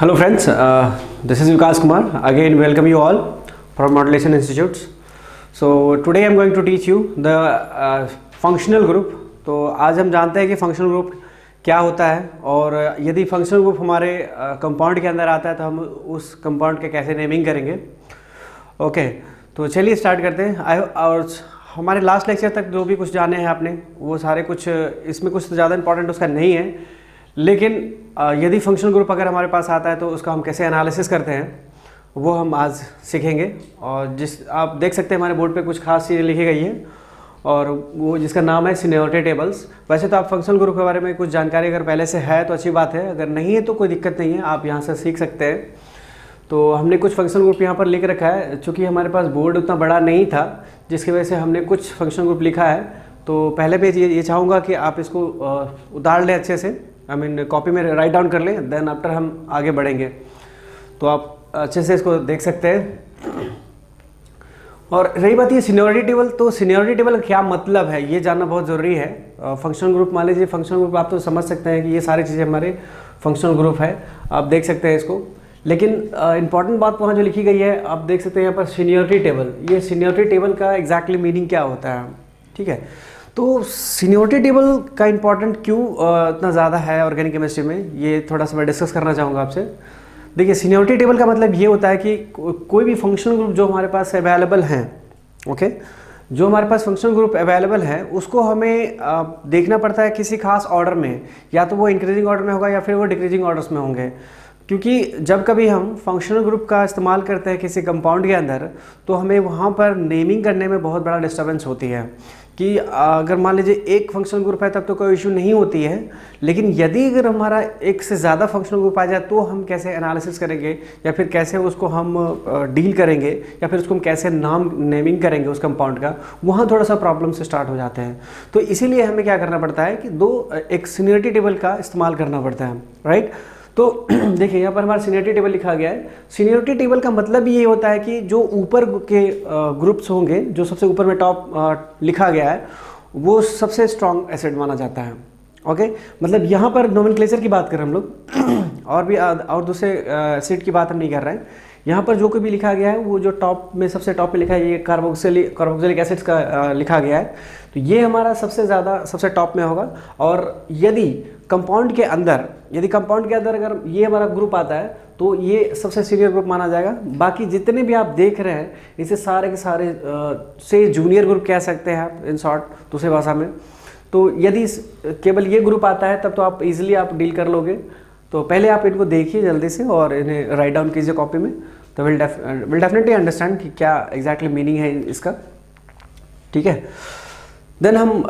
Hello friends, this is Vikas Kumar. Again welcome you all from Modulation Institutes. So today I am going to teach you the functional group. तो आज हम जानते हैं कि functional group क्या होता है और यदि फंक्शनल ग्रुप हमारे कंपाउंड के अंदर आता है तो हम उस कंपाउंड के कैसे नेमिंग करेंगे। ओके, तो चलिए स्टार्ट करते हैं। और हमारे लास्ट लेक्चर तक जो भी कुछ जाने हैं आपने वो सारे कुछ, इसमें कुछ ज़्यादा इंपॉर्टेंट उसका नहीं है, लेकिन यदि फंक्शनल ग्रुप अगर हमारे पास आता है तो उसका हम कैसे एनालिसिस करते हैं वो हम आज सीखेंगे। और जिस आप देख सकते हैं हमारे बोर्ड पे कुछ खास चीज़ें लिखी गई है और वो जिसका नाम है सीनियरिटी टेबल्स। वैसे तो आप फंक्शनल ग्रुप के बारे में कुछ जानकारी अगर पहले से है तो अच्छी बात है, अगर नहीं है तो कोई दिक्कत नहीं है, आप यहाँ से सीख सकते हैं। तो हमने कुछ फंक्शनल ग्रुप यहाँ पर लिख रखा है, चूँकि हमारे पास बोर्ड उतना बड़ा नहीं था जिसकी वजह से हमने कुछ फंक्शनल ग्रुप लिखा है। तो पहले पेज ये चाहूँगा कि आप इसको उतार लें अच्छे से, कॉपी में राइट डाउन कर लें, देन आफ्टर हम आगे बढ़ेंगे तो आप अच्छे से इसको देख सकते हैं। और रही बात ये सीनियरिटी टेबल, तो सीनियरिटी टेबल का क्या मतलब है ये जानना बहुत ज़रूरी है। फंक्शनल ग्रुप, मान लीजिए फंक्शनल ग्रुप, आप तो समझ सकते हैं कि ये सारी चीज़ें हमारे फंक्शनल ग्रुप है, आप देख सकते हैं इसको। लेकिन इंपॉर्टेंट बात वहाँ जो लिखी गई है आप देख सकते हैं यहाँ पर सीनियरिटी टेबल। ये सीनियरिटी टेबल का एग्जैक्टली मीनिंग क्या होता है, ठीक है। तो सीनियरिटी टेबल का इंपॉर्टेंट क्यों इतना ज़्यादा है ऑर्गेनिक केमिस्ट्री में, ये थोड़ा सा मैं डिस्कस करना चाहूँगा आपसे। देखिए, सीनियरिटी टेबल का मतलब ये होता है कि कोई भी फंक्शनल ग्रुप जो हमारे पास अवेलेबल हैं, ओके, जो हमारे पास फंक्शनल ग्रुप अवेलेबल है उसको हमें देखना पड़ता है किसी खास ऑर्डर में, या तो वो इंक्रीजिंग ऑर्डर में होगा या फिर वो डिक्रीजिंग ऑर्डर्स में होंगे। क्योंकि जब कभी हम फंक्शनल ग्रुप का इस्तेमाल करते हैं किसी कंपाउंड के अंदर तो हमें वहाँ पर नेमिंग करने में बहुत बड़ा डिस्टर्बेंस होती है। कि अगर मान लीजिए एक फंक्शनल ग्रुप है तब तो कोई इशू नहीं होती है, लेकिन यदि अगर हमारा एक से ज़्यादा फंक्शनल ग्रुप आ जाए तो हम कैसे एनालिसिस करेंगे या फिर कैसे उसको हम डील करेंगे या फिर उसको हम कैसे नेमिंग करेंगे उस कंपाउंड का, वहाँ थोड़ा सा प्रॉब्लम से स्टार्ट हो जाते हैं। तो इसीलिए हमें क्या करना पड़ता है कि एक सीनियरिटी टेबल का इस्तेमाल करना पड़ता है, राइट। तो देखिए यहाँ पर हमारा सीनियरिटी टेबल लिखा गया है। सीनियरिटी टेबल का मतलब ये होता है कि जो ऊपर के ग्रुप्स होंगे, जो सबसे ऊपर में टॉप लिखा गया है वो सबसे स्ट्रॉन्ग एसिड माना जाता है, ओके। मतलब यहाँ पर नोमेनक्लेचर की बात करें हम लोग और दूसरे एसिड की बात हम नहीं कर रहे हैं। यहाँ पर जो कोई भी लिखा गया है वो जो टॉप में सबसे टॉप पे लिखा है ये कार्बोक्सिलिक एसिड्स का लिखा गया है, तो ये हमारा सबसे टॉप में होगा। और यदि कंपाउंड के अंदर अगर ये हमारा ग्रुप आता है तो ये सबसे सीनियर ग्रुप माना जाएगा। बाकी जितने भी आप देख रहे हैं इसे सारे के सारे से जूनियर ग्रुप कह सकते हैं आप, इन शॉर्ट दूसरी भाषा में। तो यदि केवल ये ग्रुप आता है तब तो आप इजीली आप डील कर लोगे। तो पहले आप इनको देखिए जल्दी से और इन्हें राइट डाउन कीजिए कॉपी में, तो विल डेफिनेटली अंडरस्टैंड कि क्या एग्जैक्टली मीनिंग है इसका, ठीक है। देन हम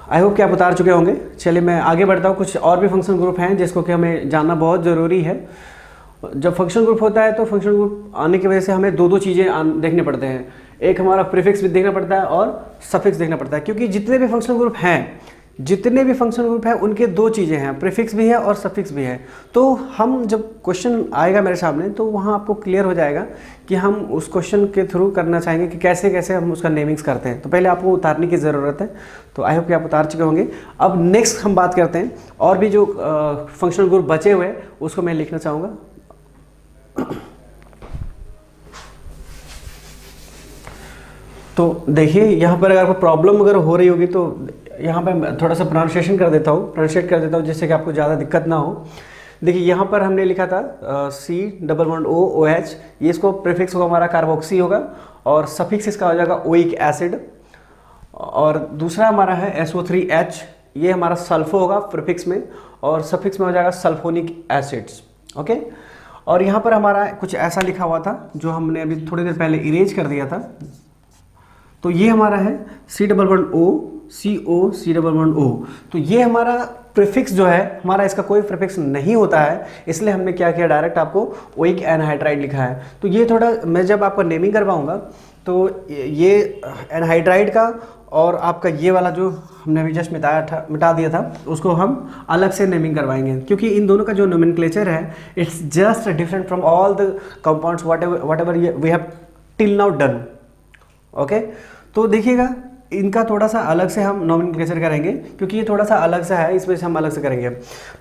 आई होप कि आप उतार चुके होंगे। चलिए मैं आगे बढ़ता हूँ। कुछ और भी फंक्शनल ग्रुप हैं जिसको कि हमें जानना बहुत ज़रूरी है। जब फंक्शनल ग्रुप होता है तो फंक्शनल ग्रुप आने की वजह से हमें दो चीज़ें देखने पड़ते हैं। एक हमारा प्रीफिक्स भी देखना पड़ता है और सफिक्स देखना पड़ता है, क्योंकि जितने भी फंक्शनल ग्रुप हैं उनके दो चीज़ें हैं, प्रीफिक्स भी है और सफिक्स भी है। तो हम जब क्वेश्चन आएगा मेरे सामने तो वहाँ आपको क्लियर हो जाएगा कि हम उस क्वेश्चन के थ्रू करना चाहेंगे कि कैसे कैसे हम उसका नेमिंग्स करते हैं। तो पहले आपको उतारने की ज़रूरत है, तो आई होप कि आप उतार चुके होंगे। अब नेक्स्ट हम बात करते हैं और भी जो फंक्शनल ग्रुप बचे हुए हैं उसको मैं लिखना चाहूँगा। तो देखिए यहाँ पर अगर आपको प्रॉब्लम अगर हो रही होगी तो यहाँ पे मैं थोड़ा सा प्रोनाउंसिएशन कर देता हूँ जिससे कि आपको ज़्यादा दिक्कत ना हो। देखिए यहाँ पर हमने लिखा था C++OOH, ये इसको प्रीफिक्स होगा हमारा कार्बोक्सी होगा और सफिक्स इसका हो जाएगा ओइक एसिड। और दूसरा हमारा है SO3H, ये हमारा सल्फो होगा प्रीफिक्स में और सफिक्स में हो जाएगा सल्फोनिक एसिड्स, ओके। और यहाँ पर हमारा कुछ ऐसा लिखा हुआ था जो हमने अभी थोड़ी देर पहले इरेज कर दिया था। तो ये हमारा है C++O तो ये हमारा प्रीफिक्स जो है हमारा, इसका कोई प्रीफिक्स नहीं होता है, इसलिए हमने क्या किया, डायरेक्ट आपको ओइक एनहाइड्राइड लिखा है। तो ये थोड़ा मैं जब आपको नेमिंग करवाऊंगा तो ये एनहाइड्राइड का और आपका ये वाला जो हमने अभी जस्ट मिटा दिया था उसको हम अलग से नेमिंग करवाएंगे, क्योंकि इन दोनों का जो नोमेनक्लेचर है it's just different from all the compounds whatever we have till now done, okay. तो देखिएगा इनका थोड़ा सा अलग से हम नॉमेनक्लेचर करेंगे क्योंकि ये थोड़ा सा अलग सा है, इस वजह से हम अलग से करेंगे।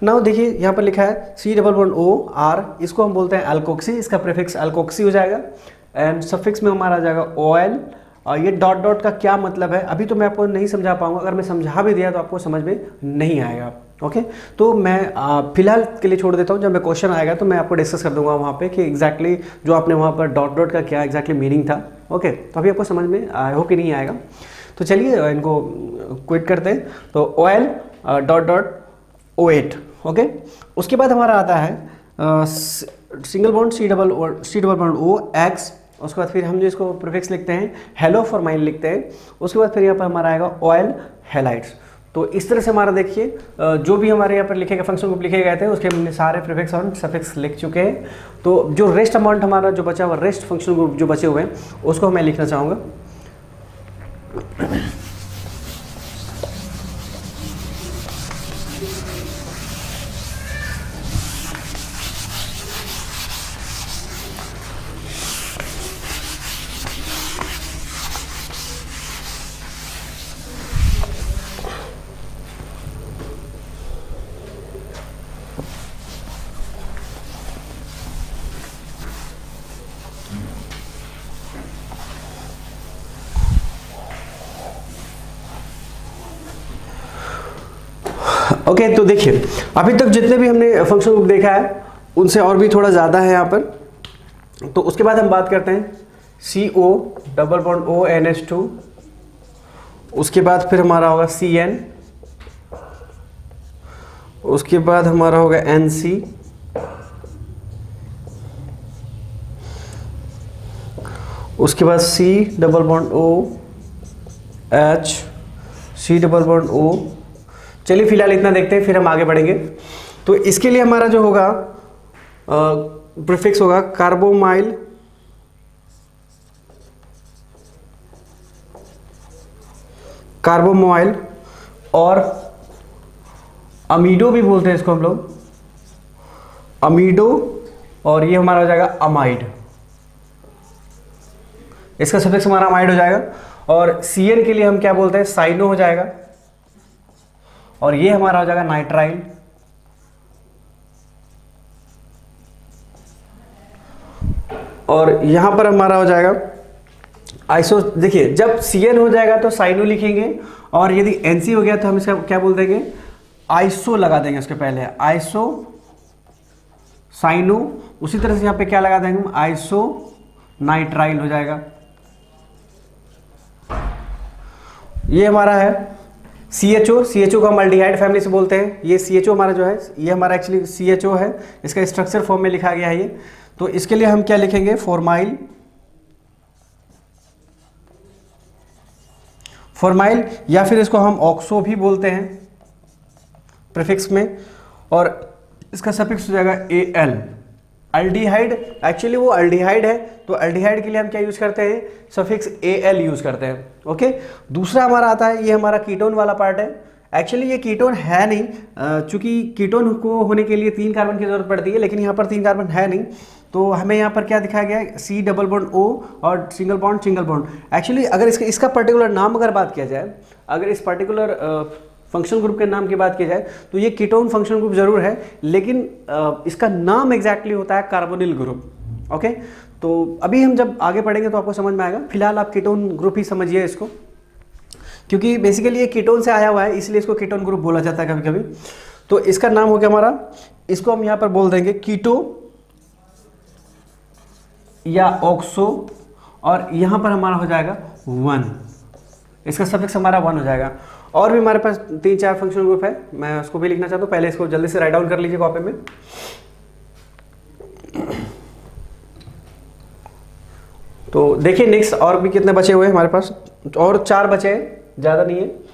नाउ देखिए यहाँ पर लिखा है C++O-R, इसको हम बोलते हैं अल्कोक्सी, इसका प्रीफिक्स अल्कोक्सी हो जाएगा एंड सफिक्स में हमारा आ जाएगा OL। और ये डॉट डॉट का क्या मतलब है अभी तो मैं आपको नहीं समझा पाऊंगा, अगर मैं समझा भी दिया तो आपको समझ में नहीं आएगा। ओके, तो मैं फिलहाल के लिए छोड़ देता हूँ, जब मैं क्वेश्चन आएगा तो मैं आपको डिस्कस कर दूंगा वहाँ पे कि एग्जैक्टली जो आपने वहाँ पर डॉट डॉट का क्या एग्जैक्टली मीनिंग था। ओके, तो अभी आपको समझ में आई होप कि नहीं आएगा, तो चलिए इनको क्विट करते हैं। तो OL dot dot O8। Okay, उसके बाद हमारा आता है सिंगल बॉन्ड C++O-X। उसके बाद फिर हम जो इसको प्रीफिक्स लिखते हैं हेलो फॉर्माइल लिखते हैं। उसके बाद फिर यहाँ पर हमारा आएगा OL हैलाइड्स। तो इस तरह से हमारा देखिए जो भी हमारे यहाँ पर लिखे गए फंक्शन ग्रुप लिखे गए थे उसके हमने सारे प्रीफिक्स और सफिक्स लिख चुके हैं। तो जो रेस्ट अमाउंट हमारा जो बचा हुआ, रेस्ट फंक्शन ग्रुप जो बचे हुए हैं उसको मैं लिखना चाहूँगा। ओके, तो देखिए अभी तक जितने भी हमने फंक्शन ग्रुप देखा है उनसे और भी थोड़ा ज़्यादा है यहाँ पर। तो उसके बाद हम बात करते हैं CO++ONH2। उसके बाद फिर हमारा होगा CN। उसके बाद हमारा होगा NC। उसके बाद C++OH, C++O। चलिए फिलहाल इतना देखते हैं, फिर हम आगे बढ़ेंगे। तो इसके लिए हमारा जो होगा प्रीफिक्स होगा कार्बोमाइल, कार्बोमोइल और अमीडो भी बोलते हैं इसको हम लोग, अमीडो। और ये हमारा हो जाएगा अमाइड, इसका सफिक्स हमारा अमाइड हो जाएगा। और CN के लिए हम क्या बोलते हैं, साइनो हो जाएगा। और ये हमारा हो जाएगा नाइट्राइल। और यहां पर हमारा हो जाएगा आइसो। देखिए जब CN हो जाएगा तो साइनो लिखेंगे, और यदि NC हो गया तो हम इसका क्या बोल देंगे, आइसो लगा देंगे उसके पहले, आइसो साइनो। उसी तरह से यहां पे क्या लगा देंगे हम, आइसो नाइट्राइल हो जाएगा। ये हमारा है CHO को हम अल्डिहाइड फैमिली से बोलते हैं। ये CHO हमारा जो है, ये हमारा एक्चुअली CHO है, इसका स्ट्रक्चर फॉर्म में लिखा गया है ये। तो इसके लिए हम क्या लिखेंगे, फॉर्माइल, या फिर इसको हम ऑक्सो भी बोलते हैं प्रीफिक्स में। और इसका सफिक्स हो जाएगा AL। अल्डिहाइड, एक्चुअली वो अल्डिहाइड है, तो अल्डिहाइड के लिए हम क्या यूज करते हैं, सफिक्स AL यूज करते हैं। ओके, दूसरा हमारा आता है, ये हमारा कीटोन वाला पार्ट है। एक्चुअली ये कीटोन है नहीं, चूंकि कीटोन को होने के लिए 3 कार्बन की जरूरत पड़ती है, लेकिन यहाँ पर 3 कार्बन है नहीं, तो हमें यहाँ पर क्या दिखाया गया है, C++O और सिंगल बॉन्ड। एक्चुअली अगर इसका पर्टिकुलर नाम अगर बात किया जाए, अगर इस पर्टिकुलर फंक्शन ग्रुप के नाम की बात की जाए तो ये कीटोन फंक्शन ग्रुप जरूर है, लेकिन इसका नाम एग्जैक्टली होता है कार्बोनिल ग्रुप। ओके, तो अभी हम जब आगे पढ़ेंगे तो आपको समझ में आएगा। फिलहाल आप कीटोन ग्रुप ही समझिए इसको, क्योंकि बेसिकली ये कीटोन से आया हुआ है, इसलिए इसको कीटोन ग्रुप बोला जाता है कभी कभी। तो इसका नाम हो गया हमारा, इसको हम यहाँ पर बोल देंगे कीटो या ऑक्सो, और यहाँ पर हमारा हो जाएगा 1, इसका सफिक्स हमारा 1 हो जाएगा। और भी हमारे पास 3-4 फंक्शनल ग्रुप है, मैं उसको भी लिखना चाहता हूँ। पहले इसको जल्दी से राइट डाउन कर लीजिए कॉपी में। तो देखिए नेक्स्ट और भी कितने बचे हुए हैं हमारे पास, और 4 बचे हैं, ज़्यादा नहीं है।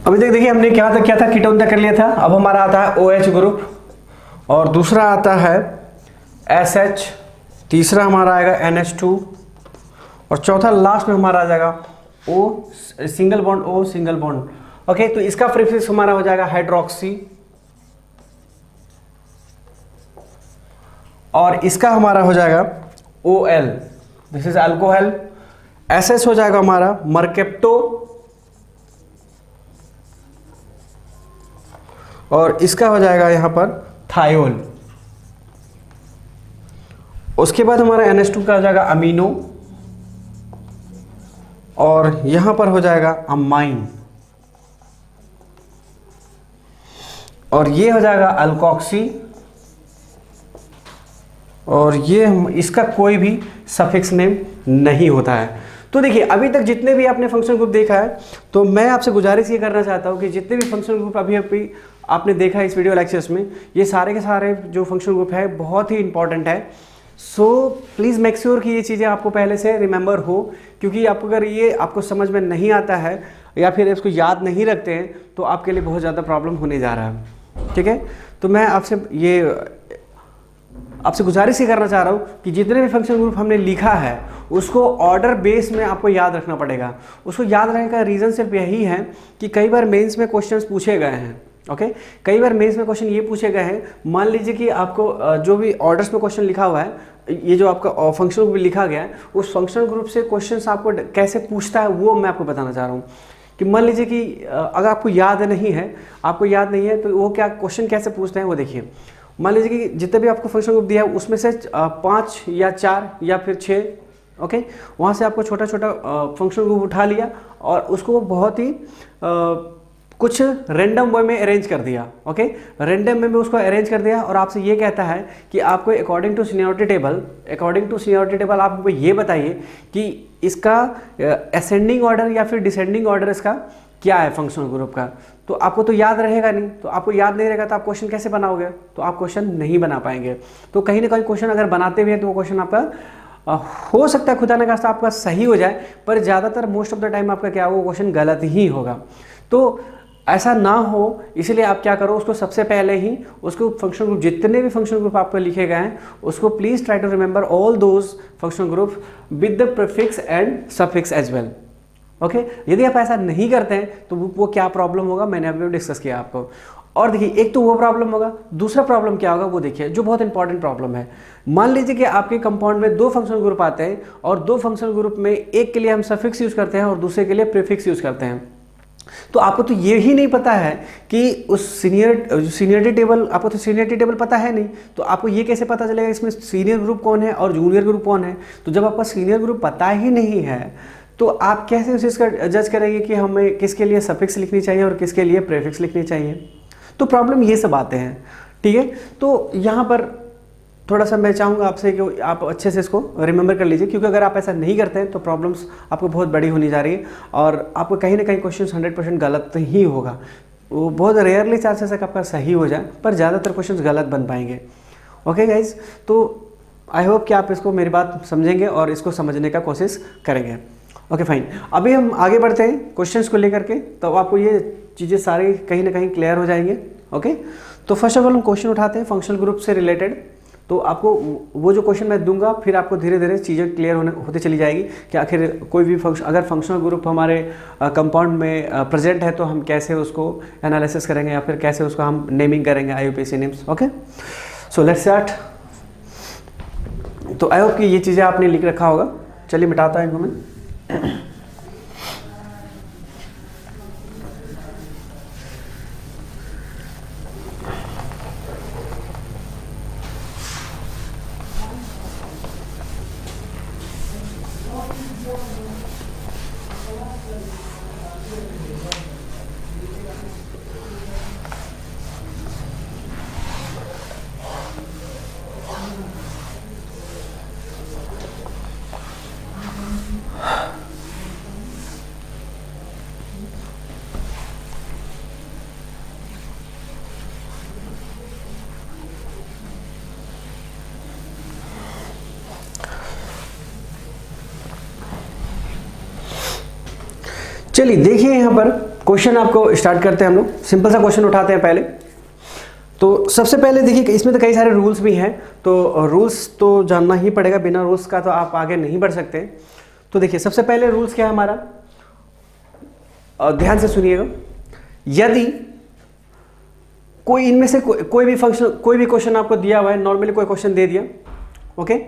अभी तक देखिए हमने क्या था कीटोन तक कर लिया था। अब हमारा आता है OH ग्रुप, और दूसरा आता है SH तीसरा हमारा आएगा NH2 और चौथा लास्ट में हमारा आ जाएगा O, single bond O single bond. Okay, तो इसका प्रीफिक्स हमारा हो जाएगा हाइड्रोक्सी और इसका हमारा हो जाएगा OL, this is alcohol. SS हो जाएगा हमारा मर्केप्टो और इसका हो जाएगा यहां पर थायोल। उसके बाद हमारा NH2 का हो जाएगा अमीनो और यहां पर हो जाएगा अमाइन और ये हो जाएगा अल्कोक्सी और ये इसका कोई भी सफिक्स नेम नहीं होता है। तो देखिए अभी तक जितने भी आपने फंक्शनल ग्रुप देखा है, तो मैं आपसे गुजारिश ये करना चाहता हूँ कि जितने भी फंक्शनल ग्रुप अभी आपने देखा है इस वीडियो लेक्चर्स में, ये सारे के सारे जो फंक्शनल ग्रुप है बहुत ही इंपॉर्टेंट है। सो प्लीज़ मेक श्योर कि ये चीज़ें आपको पहले से रिमेंबर हो, क्योंकि आपको अगर ये आपको समझ में नहीं आता है या फिर इसको याद नहीं रखते हैं तो आपके लिए बहुत ज़्यादा प्रॉब्लम होने जा रहा है। ठीक है, तो मैं आपसे गुजारिश ही करना चाह रहा हूँ कि जितने भी फंक्शन ग्रुप हमने लिखा है उसको ऑर्डर बेस में आपको याद रखना पड़ेगा। उसको याद रखने का रीज़न सिर्फ यही है कि कई बार मेंस में क्वेश्चंस पूछे गए हैं। ओके, कई बार मेंस में क्वेश्चन ये पूछे गए हैं, मान लीजिए कि आपको जो भी ऑर्डर्स में क्वेश्चन लिखा हुआ है, ये जो आपका फंक्शनल ग्रुप लिखा गया है, उस फंक्शनल ग्रुप से क्वेश्चंस आपको कैसे पूछता है वो मैं आपको बताना चाह रहा हूँ। कि मान लीजिए कि अगर आपको याद नहीं है तो वो क्या क्वेश्चन कैसे पूछते हैं वो देखिए। मान लीजिए कि जितने भी आपको फंक्शन ग्रुप दिया है उसमें से 5 या 4 या फिर 6, ओके, वहाँ से आपको छोटा छोटा फंक्शन ग्रुप उठा लिया और उसको बहुत ही कुछ रेंडम वे में अरेंज कर दिया। ओके, रेंडम वे में उसको अरेंज कर दिया और आपसे ये कहता है कि आपको अकॉर्डिंग टू सीनियरिटी टेबल आप हमको ये बताइए कि इसका असेंडिंग ऑर्डर या फिर डिसेंडिंग ऑर्डर इसका क्या है फंक्शनल ग्रुप का। तो आपको तो याद रहेगा नहीं, तो आपको याद नहीं रहेगा तो आप क्वेश्चन कैसे बनाओगे, तो आप क्वेश्चन नहीं बना पाएंगे। तो कहीं ना कहीं क्वेश्चन अगर बनाते भी हैं तो वो क्वेश्चन आपका हो सकता है खुदा न खास्ता आपका सही हो जाए, पर ज़्यादातर मोस्ट ऑफ द टाइम आपका क्या वो क्वेश्चन गलत ही होगा। तो ऐसा ना हो इसलिए आप क्या करो, उसको सबसे पहले ही उसको फंक्शन ग्रुप जितने भी फंक्शन ग्रुप आपको लिखे गए हैं उसको please try to remember all those function group with the prefix and suffix as well. Okay, यदि आप ऐसा नहीं करते हैं तो वो क्या प्रॉब्लम होगा मैंने अभी डिस्कस किया आपको। और देखिए एक तो वो प्रॉब्लम होगा, दूसरा प्रॉब्लम क्या होगा वो देखिए जो बहुत इंपॉर्टेंट प्रॉब्लम है। मान लीजिए कि आपके कंपाउंड में 2 फंक्शनल ग्रुप आते हैं और 2 फंक्शनल ग्रुप में एक के लिए हम सफिक्स यूज करते हैं और दूसरे के लिए प्रीफिक्स यूज करते हैं। तो आपको तो ये ही नहीं पता है कि उस सीनियरिटी टेबल पता है नहीं, तो आपको ये कैसे पता चलेगा इसमें सीनियर ग्रुप कौन है और जूनियर ग्रुप कौन है। तो जब आपका सीनियर ग्रुप पता ही नहीं है तो आप कैसे उस चीज़ का जज करेंगे कि हमें किसके लिए सफिक्स लिखनी चाहिए और किसके लिए प्रीफिक्स लिखनी चाहिए। तो प्रॉब्लम ये सब आते हैं। ठीक है, तो यहाँ पर थोड़ा सा मैं चाहूँगा आपसे कि आप अच्छे से इसको रिमेंबर कर लीजिए, क्योंकि अगर आप ऐसा नहीं करते हैं तो प्रॉब्लम्स आपको बहुत बड़ी होनी जा रही है और आपको कहीं ना कहीं क्वेश्चन 100% गलत ही होगा। वो बहुत रेयरली चांसेस है कि आपका सही हो जाए, पर ज़्यादातर क्वेश्चन गलत बन पाएंगे। ओके गाइज, तो आई होप कि आप इसको मेरी बात समझेंगे और इसको समझने का कोशिश करेंगे। ओके फाइन, अभी हम आगे बढ़ते हैं क्वेश्चंस को लेकर के, तो आपको ये चीज़ें सारी कहीं ना कहीं क्लियर हो जाएंगे। ओके, तो फर्स्ट ऑफ ऑल हम क्वेश्चन उठाते हैं फंक्शनल ग्रुप से रिलेटेड। तो आपको वो जो क्वेश्चन मैं दूंगा फिर आपको धीरे धीरे चीज़ें क्लियर होते चली जाएगी कि आखिर कोई भी अगर फंक्शनल ग्रुप हमारे कंपाउंड में प्रेजेंट है तो हम कैसे उसको एनालिसिस करेंगे या फिर कैसे उसको हम नेमिंग करेंगे IUPAC names. Okay, so let's start. तो आई होप कि ये चीज़ें आपने लिख रखा होगा। चलिए मिटाता है इनको मैं। चलिए देखिए यहाँ पर क्वेश्चन आपको स्टार्ट करते हैं हम लोग। सिंपल सा क्वेश्चन उठाते हैं पहले। तो सबसे पहले देखिए इसमें तो कई सारे रूल्स भी हैं, तो रूल्स तो जानना ही पड़ेगा, बिना रूल्स का तो आप आगे नहीं बढ़ सकते। तो देखिए सबसे पहले रूल्स क्या है हमारा, ध्यान से सुनिएगा। यदि कोई इनमें से कोई भी फंक्शन, कोई भी क्वेश्चन आपको दिया हुआ है, नॉर्मली कोई क्वेश्चन दे दिया, ओके,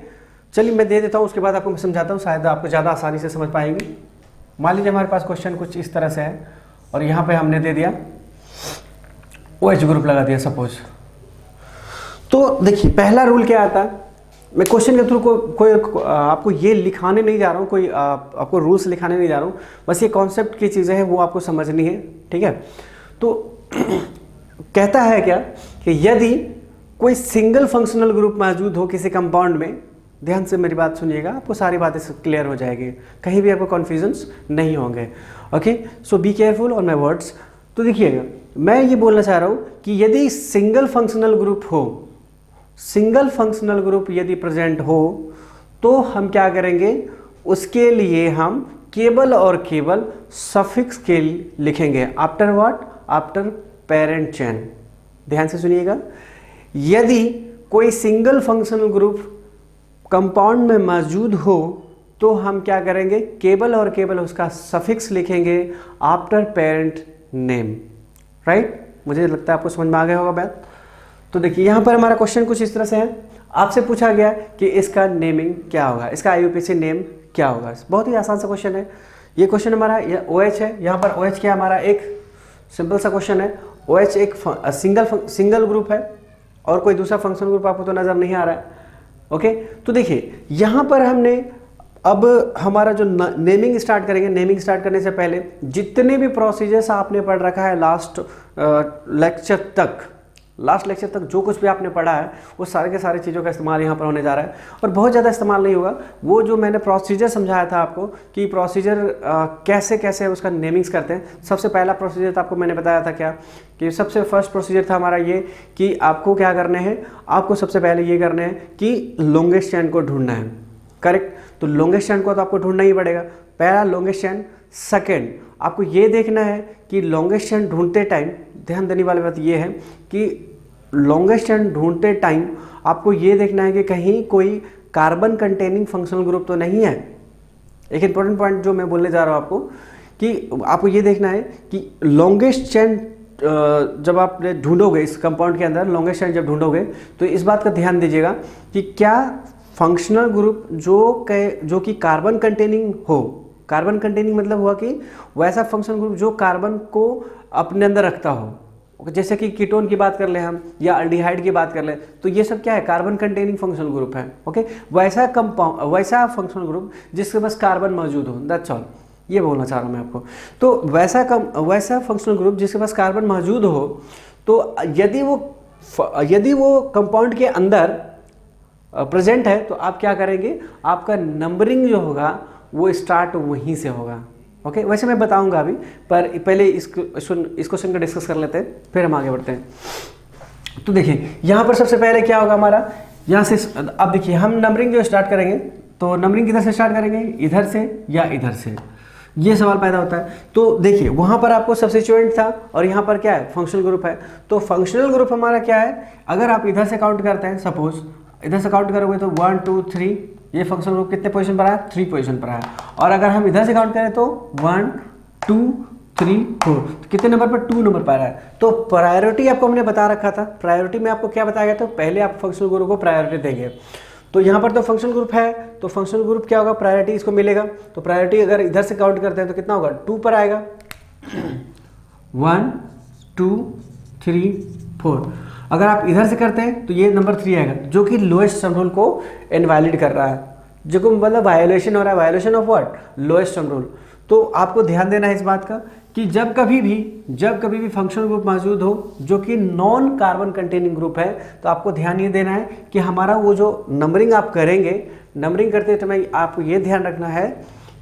चलिए मैं दे देता हूँ, उसके बाद आपको मैं समझाता हूँ, शायद आपको ज़्यादा आसानी से समझ पाएंगे। मान लीजिए हमारे पास क्वेश्चन कुछ इस तरह से है और यहाँ पे हमने दे दिया OH ग्रुप लगा दिया सपोज। तो देखिए पहला रूल क्या आता है, मैं क्वेश्चन के थ्रू कोई आपको ये लिखाने नहीं जा रहा हूँ, कोई आपको रूल्स लिखाने नहीं जा रहा हूँ, बस ये कॉन्सेप्ट की चीज़ें हैं वो आपको समझनी है, ठीक है। तो कहता है क्या कि यदि कोई सिंगल फंक्शनल ग्रुप मौजूद हो किसी कंपाउंड में, ध्यान से मेरी बात सुनिएगा, आपको सारी बातें क्लियर हो जाएगी, कहीं भी आपको कन्फ्यूजन्स नहीं होंगे, okay. So be careful on my words. तो देखिएगा मैं ये बोलना चाह रहा हूँ कि यदि सिंगल फंक्शनल ग्रुप हो, सिंगल फंक्शनल ग्रुप यदि प्रेजेंट हो, तो हम क्या करेंगे, उसके लिए हम केवल और केवल सफिक्स के लिखेंगे। After what, after parent chain. ध्यान से सुनिएगा, यदि कोई सिंगल फंक्शनल ग्रुप कंपाउंड में मौजूद हो तो हम क्या करेंगे, केवल और केवल उसका सफिक्स लिखेंगे आफ्टर पेरेंट नेम, राइट। मुझे लगता है आपको समझ में आ गया होगा बात। तो देखिए यहाँ पर हमारा क्वेश्चन कुछ इस तरह से है, आपसे पूछा गया कि इसका नेमिंग क्या होगा, इसका IUPAC नेम क्या होगा। बहुत ही आसान सा क्वेश्चन है ये। क्वेश्चन हमारा OH है, यहाँ पर OH क्या हमारा एक सिंपल सा क्वेश्चन है। OH एक सिंगल ग्रुप है और कोई दूसरा फंक्शनल ग्रुप आपको तो नज़र नहीं आ रहा है, ओके। तो देखिए यहाँ पर हमने अब हमारा जो नेमिंग स्टार्ट करेंगे, नेमिंग स्टार्ट करने से पहले जितने भी प्रोसीजर्स आपने पढ़ रखा है लास्ट लेक्चर तक जो कुछ भी आपने पढ़ा है वो सारे के सारे चीज़ों का इस्तेमाल यहाँ पर होने जा रहा है, और बहुत ज़्यादा इस्तेमाल नहीं होगा। वो जो मैंने प्रोसीजर समझाया था आपको कि प्रोसीजर कैसे कैसे उसका नेमिंग्स करते हैं, सबसे पहला प्रोसीजर तो आपको मैंने बताया था क्या, कि सबसे फर्स्ट प्रोसीजर था हमारा ये कि आपको क्या करने हैं, आपको सबसे पहले ये करना है कि लॉन्गेस्ट चेन को ढूंढना है, करेक्ट। तो लॉन्गेस्ट चेन को तो आपको ढूंढना ही पड़ेगा, पहला लॉन्गेस्ट चेन। सेकेंड, आपको ये देखना है कि लॉन्गेस्ट चेन ढूंढते टाइम, ध्यान देने वाली बात ये है कि लॉन्गेस्ट चेन ढूंढते टाइम आपको ये देखना है कि कहीं कोई कार्बन कंटेनिंग फंक्शनल ग्रुप तो नहीं है। एक इंपॉर्टेंट पॉइंट जो मैं बोलने जा रहा हूँ आपको, कि आपको ये देखना है कि लॉन्गेस्ट चेन जब आप ढूंढोगे इस कंपाउंड के अंदर, लॉन्गेस्ट चेन जब ढूंढोगे तो इस बात का ध्यान दीजिएगा कि क्या फंक्शनल ग्रुप जो कि कार्बन कंटेनिंग हो। कार्बन कंटेनिंग मतलब हुआ कि वैसा फंक्शनल ग्रुप जो कार्बन को अपने अंदर रखता हो, जैसे कि कीटोन की बात कर ले हम या अल्डिहाइड की बात कर ले, तो ये सब क्या है, कार्बन कंटेनिंग फंक्शनल ग्रुप है, ओके। वैसा वैसा फंक्शनल ग्रुप जिसके पास कार्बन मौजूद हो, दैट्स ऑल, ये बोलना चाह रहा हूँ मैं आपको। तो वैसा फंक्शनल ग्रुप जिसके पास कार्बन मौजूद हो, तो यदि वो कंपाउंड के अंदर प्रेजेंट है तो आप क्या करेंगे, आपका नंबरिंग जो होगा वो स्टार्ट वहीं से होगा, ओके। वैसे मैं बताऊंगा अभी, पर पहले इस क्वेश्चन का डिस्कस कर लेते हैं, फिर हम आगे बढ़ते हैं। तो देखिए यहाँ पर सबसे पहले क्या होगा हमारा, यहाँ से अब देखिए हम नंबरिंग जो स्टार्ट करेंगे, तो नंबरिंग किधर से स्टार्ट करेंगे, इधर से या इधर से, ये सवाल पैदा होता है। तो देखिए वहाँ पर आपको सब्स्टिट्यूएंट था और यहाँ पर क्या है, फंक्शनल ग्रुप है। तो फंक्शनल ग्रुप हमारा क्या है, अगर आप इधर से काउंट करते हैं, सपोज इधर से काउंट करोगे तो 1 2 3, ये फंक्शनल ग्रुप कितने पोजीशन पर आया, 3 पोजीशन पर आया। और अगर हम इधर से काउंट करें तो 1 2 3 4, तो कितने नंबर पर, 2 नंबर पर आया। तो प्रायोरिटी आपको हमने बता रखा था, प्रायोरिटी में आपको क्या बताया गया, तो पहले आप फंक्शनल ग्रुप को प्रायोरिटी देंगे। तो यहाँ पर तो फंक्शनल ग्रुप है, तो फंक्शनल ग्रुप क्या होगा, प्रायोरिटी इसको मिलेगा। तो प्रायोरिटी अगर इधर से काउंट करते हैं तो कितना होगा, 2 पर आएगा, 1 2 3 4। अगर आप इधर से करते हैं तो ये नंबर 3 आएगा, जो कि लोएस्ट सम रूल को इनवैलिड कर रहा है, जो कि मतलब वायोलेशन हो रहा है, violation of what, lowest sum rule. तो आपको ध्यान देना है इस बात का कि जब कभी भी फंक्शनल ग्रुप मौजूद हो जो कि नॉन कार्बन कंटेनिंग ग्रुप है, तो आपको ध्यान ये देना है कि हमारा वो जो नंबरिंग आप करेंगे, नंबरिंग करते समय आपको ये ध्यान रखना है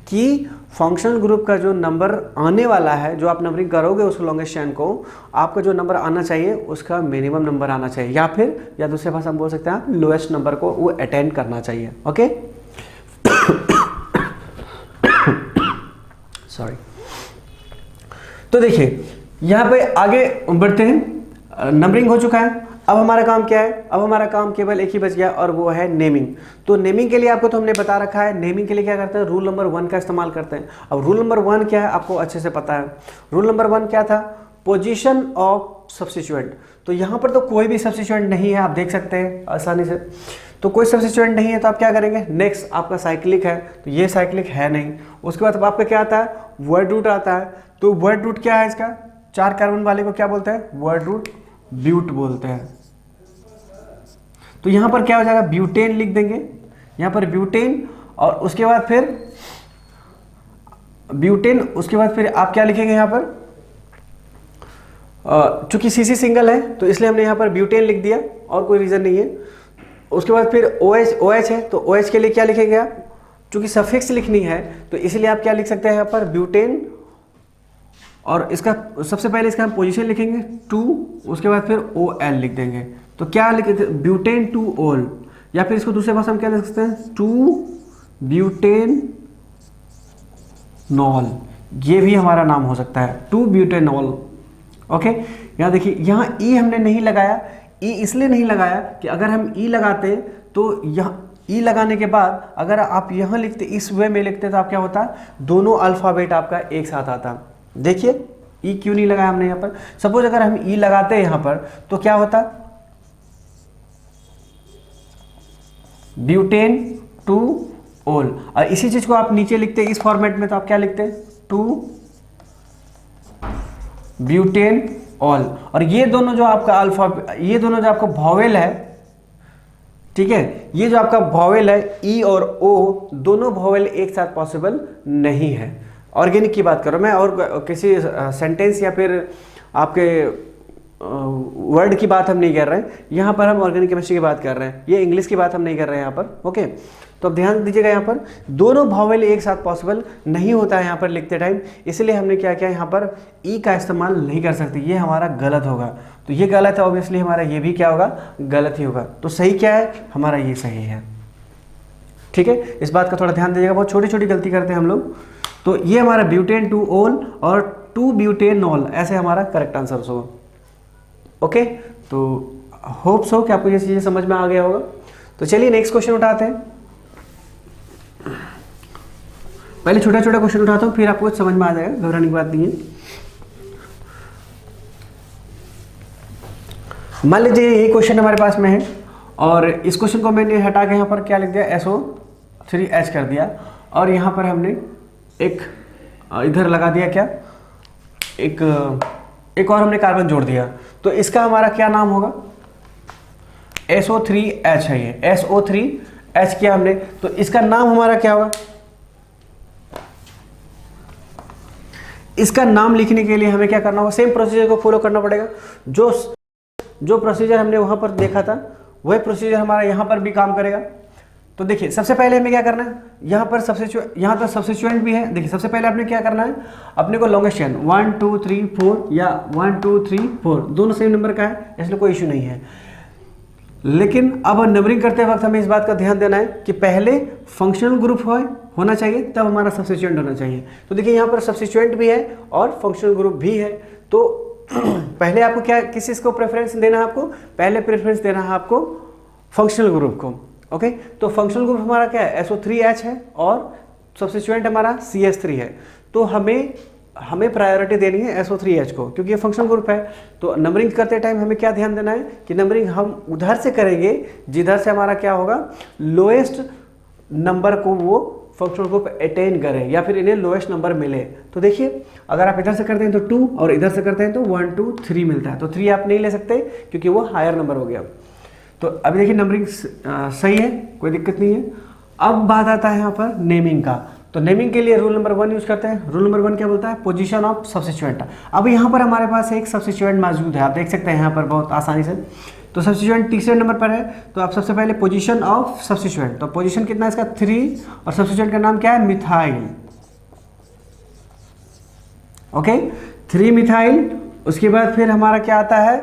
कि फंक्शनल ग्रुप का जो नंबर आने वाला है, जो आप नंबरिंग करोगे उस लॉन्गेस्ट चेन को, आपका जो नंबर आना चाहिए उसका मिनिमम नंबर आना चाहिए, या दूसरे भाषा में बोल सकते हैं आप लोएस्ट नंबर को वो अटेंड करना चाहिए, ओके। सॉरी। तो देखिए यहाँ पे आगे बढ़ते हैं, नंबरिंग हो चुका है। अब हमारा काम क्या है, अब हमारा काम केवल एक ही बच गया और वो है नेमिंग। तो नेमिंग के लिए आपको तो हमने बता रखा है, नेमिंग के लिए क्या करते हैं, रूल नंबर 1 का इस्तेमाल करते हैं। अब रूल नंबर 1 क्या है आपको अच्छे से पता है। रूल नंबर 1 क्या था, पोजीशन ऑफ सब्स्टिट्यूएंट। तो यहाँ पर तो कोई भी सब्स्टिट्यूएंट नहीं है, आप देख सकते हैं आसानी से, तो कोई सब्स्टिट्यूएंट नहीं है तो आप क्या करेंगे, नेक्स्ट आपका साइक्लिक है, तो ये साइक्लिक है नहीं। उसके बाद आपका क्या आता है, वर्ड रूट आता है। तो वर्ड रूट क्या है इसका, 4 कार्बन वाले को क्या बोलते हैं, वर्ड रूट ब्यूट बोलते हैं। तो यहां पर क्या हो जाएगा, ब्यूटेन लिख देंगे, यहां पर ब्यूटेन, और उसके बाद फिर ब्यूटेन, उसके बाद फिर आप क्या लिखेंगे यहां पर, चूंकि सीसी सिंगल है तो इसलिए हमने यहां पर ब्यूटेन लिख दिया, और कोई रीजन नहीं है। उसके बाद फिर OH है, तो OH के लिए क्या लिखेंगे आप, चूंकि सफिक्स लिखनी है तो इसलिए आप क्या लिख सकते हैं यहाँ पर, ब्यूटेन, और इसका सबसे पहले इसका हम पोजीशन लिखेंगे 2, उसके बाद फिर OL लिख देंगे। तो क्या लिख, ब्यूटेन 2 ओल, या फिर इसको दूसरे भाषा में क्या लिख सकते हैं, 2 ब्यूटेन नॉल, ये भी हमारा नाम हो सकता है, 2 ब्यूटेनॉल। ओके, यहाँ देखिए, यहाँ ई हमने नहीं लगाया, ई इसलिए नहीं लगाया कि अगर हम ई लगाते तो यहाँ ई लगाने के बाद अगर आप यहाँ लिखते, इस वे में लिखते, तो आप क्या होता, दोनों अल्फ़ाबेट आपका एक साथ आता। देखिए ई क्यों नहीं लगाया हमने यहाँ पर, सपोज अगर हम ई लगाते यहाँ पर तो क्या होता, ब्यूटेन 2 ओल, और इसी चीज को आप नीचे लिखते इस फॉर्मेट में, तो आप क्या लिखते, 2 ब्यूटेन ऑल। और ये दोनों जो आपका अल्फा, ये दोनों जो आपका वॉवेल है, ठीक है, ये जो आपका वॉवेल है ई और ओ, दोनों वॉवेल एक साथ पॉसिबल नहीं है। ऑर्गेनिक की बात कर रहा हूं मैं, और किसी सेंटेंस या फिर आपके वर्ड की बात हम नहीं कर रहे हैं, यहाँ पर हम ऑर्गेनिक केमिस्ट्री की बात कर रहे हैं, ये इंग्लिश की बात हम नहीं कर रहे हैं यहाँ पर। ओके, तो अब ध्यान दीजिएगा, यहाँ पर दोनों वॉवेल एक साथ पॉसिबल नहीं होता है यहाँ पर लिखते टाइम, इसलिए हमने क्या किया, यहाँ पर ई का इस्तेमाल नहीं कर सकते, ये हमारा गलत होगा। तो ये गलत है, ऑब्वियसली हमारा ये भी क्या होगा, गलत ही होगा। तो सही क्या है हमारा, ये सही है। ठीक है, इस बात का थोड़ा ध्यान दीजिएगा, बहुत छोटी छोटी गलती करते हैं हम लोग। तो ये हमारा ब्यूटेन 2 ओल और 2 ब्यूटेनॉल, ऐसे हमारा करेक्ट आंसर होगा। ओके, तो होप सो कि आपको ये चीज़ें समझ में आ गया होगा। तो चलिए नेक्स्ट क्वेश्चन उठाते हैं। पहले छोटा छोटा क्वेश्चन उठाता हूँ, फिर आपको समझ में आ जाएगा, घबराने की बात नहीं है। मान लीजिए ये क्वेश्चन हमारे पास में है, और इस क्वेश्चन को मैंने हटा के यहाँ पर क्या लिख दिया, SO3H कर दिया, और यहाँ पर हमने एक इधर लगा दिया क्या, एक और हमने कार्बन जोड़ दिया। तो इसका हमारा क्या नाम होगा, SO3H है, ये SO3H किया हमने, तो इसका नाम हमारा क्या होगा। इसका नाम लिखने के लिए हमें क्या करना होगा, सेम प्रोसीजर को फॉलो करना पड़ेगा। जो प्रोसीजर हमने वहां पर देखा था वही प्रोसीजर हमारा यहाँ पर भी काम करेगा। तो देखिए सबसे पहले हमें क्या करना है, यहाँ पर यहाँ पर सब्स्टिट्यूएंट भी है। देखिए सबसे पहले आपने क्या करना है, अपने को लॉन्गेस्ट चेन 1 2 3 4 या 1 2 3 4 दोनों सेम नंबर का है, इसलिए कोई इशू नहीं है। लेकिन अब नंबरिंग करते वक्त हमें इस बात का ध्यान देना है कि पहले फंक्शनल ग्रुप होना चाहिए, तब हमारा सब्स्टिट्यूएंट होना चाहिए। तो देखिए यहाँ पर सब्स्टिट्यूएंट भी है और फंक्शनल ग्रुप भी है। तो पहले आपको क्या, किस चीज़ को प्रेफरेंस देना है, आपको पहले प्रेफरेंस देना है आपको फंक्शनल ग्रुप को। ओके, तो फंक्शनल ग्रुप हमारा क्या है, SO3H है, और सब्स्टिट्यूएंट हमारा CH3 है। तो हमें प्रायोरिटी देनी है SO3H को, क्योंकि ये फंक्शनल ग्रुप है। तो नंबरिंग करते टाइम हमें क्या ध्यान देना है कि नंबरिंग हम उधर से करेंगे जिधर से हमारा क्या होगा, लोएस्ट नंबर को वो फंक्शनल ग्रुप अटेन करें या फिर इन्हें लोएस्ट नंबर मिले। तो देखिए अगर आप इधर से करते हैं तो 2 और इधर से करते हैं तो 1 2 3 मिलता है। तो 3 आप नहीं ले सकते क्योंकि वो हायर नंबर हो गया। तो अभी देखिए नंबरिंग सही है, कोई दिक्कत नहीं है। अब बात आता है यहाँ पर नेमिंग का। तो नेमिंग के लिए रूल नंबर 1 यूज करते हैं। रूल नंबर 1 क्या बोलता है, पोजीशन ऑफ सब्स्टिट्यूएंट। अब यहाँ पर हमारे पास एक सब्स्टिट्यूएंट मौजूद है, आप देख सकते हैं यहाँ पर बहुत आसानी से। तो सब्स्टिट्यूएंट तीसरे नंबर पर है, तो आप सबसे पहले पोजीशन ऑफ सब्स्टिट्यूएंट, तो पोजीशन कितना है इसका 3, और सब्स्टिट्यूएंट का नाम क्या है, मिथाइल। Okay, 3 methyl. उसके बाद फिर हमारा क्या आता है,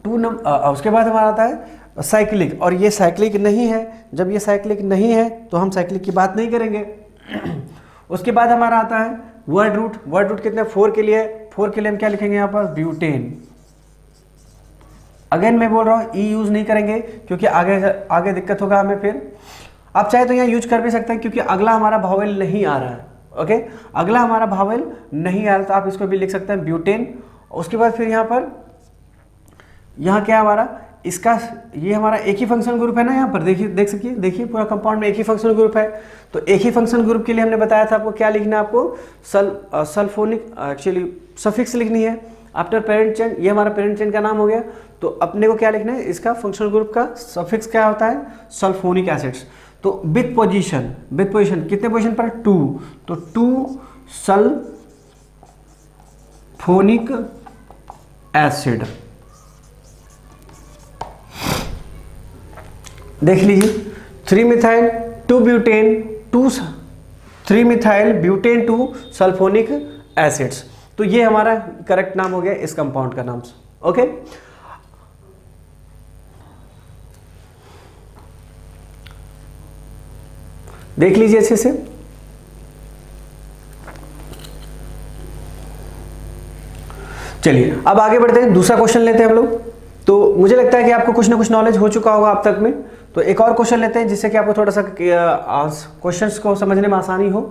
2 नंबर। उसके बाद हमारा आता है साइक्लिक, और ये साइक्लिक नहीं है। जब ये साइक्लिक नहीं है तो हम साइक्लिक की बात नहीं करेंगे। उसके बाद हमारा आता है वर्ड रूट। वर्ड रूट कितने, 4 के लिए, 4 के लिए हम क्या लिखेंगे यहाँ पर, ब्यूटेन। अगेन मैं बोल रहा हूँ ई यूज़ नहीं करेंगे क्योंकि आगे दिक्कत होगा हमें फिर। आप चाहे तो यहाँ यूज कर भी सकते हैं क्योंकि अगला हमारा भावेल नहीं आ रहा है। ओके, अगला हमारा भावेल नहीं आ रहा तो आप इसको भी लिख सकते हैं ब्यूटेन। उसके बाद फिर यहाँ क्या हमारा इसका ये हमारा एक ही फंक्शन ग्रुप है ना, यहाँ पर देखिए, देख सकिए, देखिए पूरा कंपाउंड में एक ही फंक्शन ग्रुप है। तो एक ही फंक्शन ग्रुप के लिए हमने बताया था आपको क्या लिखना है, आपको सल्फोनिक एक्चुअली सफिक्स लिखनी है आफ्टर पेरेंट चेन। ये हमारा पेरेंट चेन का नाम हो गया। तो अपने को क्या लिखना है, इसका फंक्शनल ग्रुप का सफिक्स क्या होता है, सल्फोनिक एसिड्स। तो विथ पोजीशन कितने पोजीशन पर, 2, तो 2 सल्फोनिक एसिड। देख लीजिए 3 methyl 2 butane 3 methyl butane 2 sulphonic acids. तो ये हमारा करेक्ट नाम हो गया इस कंपाउंड का नाम। ओके, देख लीजिए अच्छे से। चलिए अब आगे बढ़ते हैं, दूसरा क्वेश्चन लेते हैं हम लोग। तो मुझे लगता है कि आपको कुछ ना कुछ नॉलेज हो चुका होगा अब तक में। तो एक और क्वेश्चन लेते हैं जिससे कि आपको थोड़ा सा क्वेश्चंस को समझने में आसानी हो।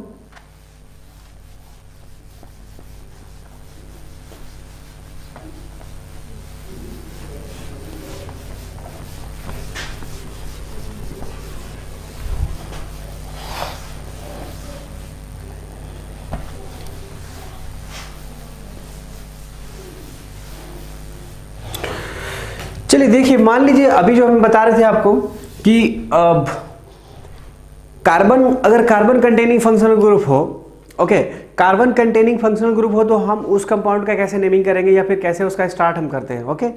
चलिए देखिए, मान लीजिए अभी जो हम बता रहे थे आपको कि कार्बन, अगर कार्बन कंटेनिंग फंक्शनल ग्रुप हो, okay, carbon containing functional group हो तो हम उस कंपाउंड का कैसे नेमिंग करेंगे या फिर कैसे उसका स्टार्ट हम करते हैं। ओके,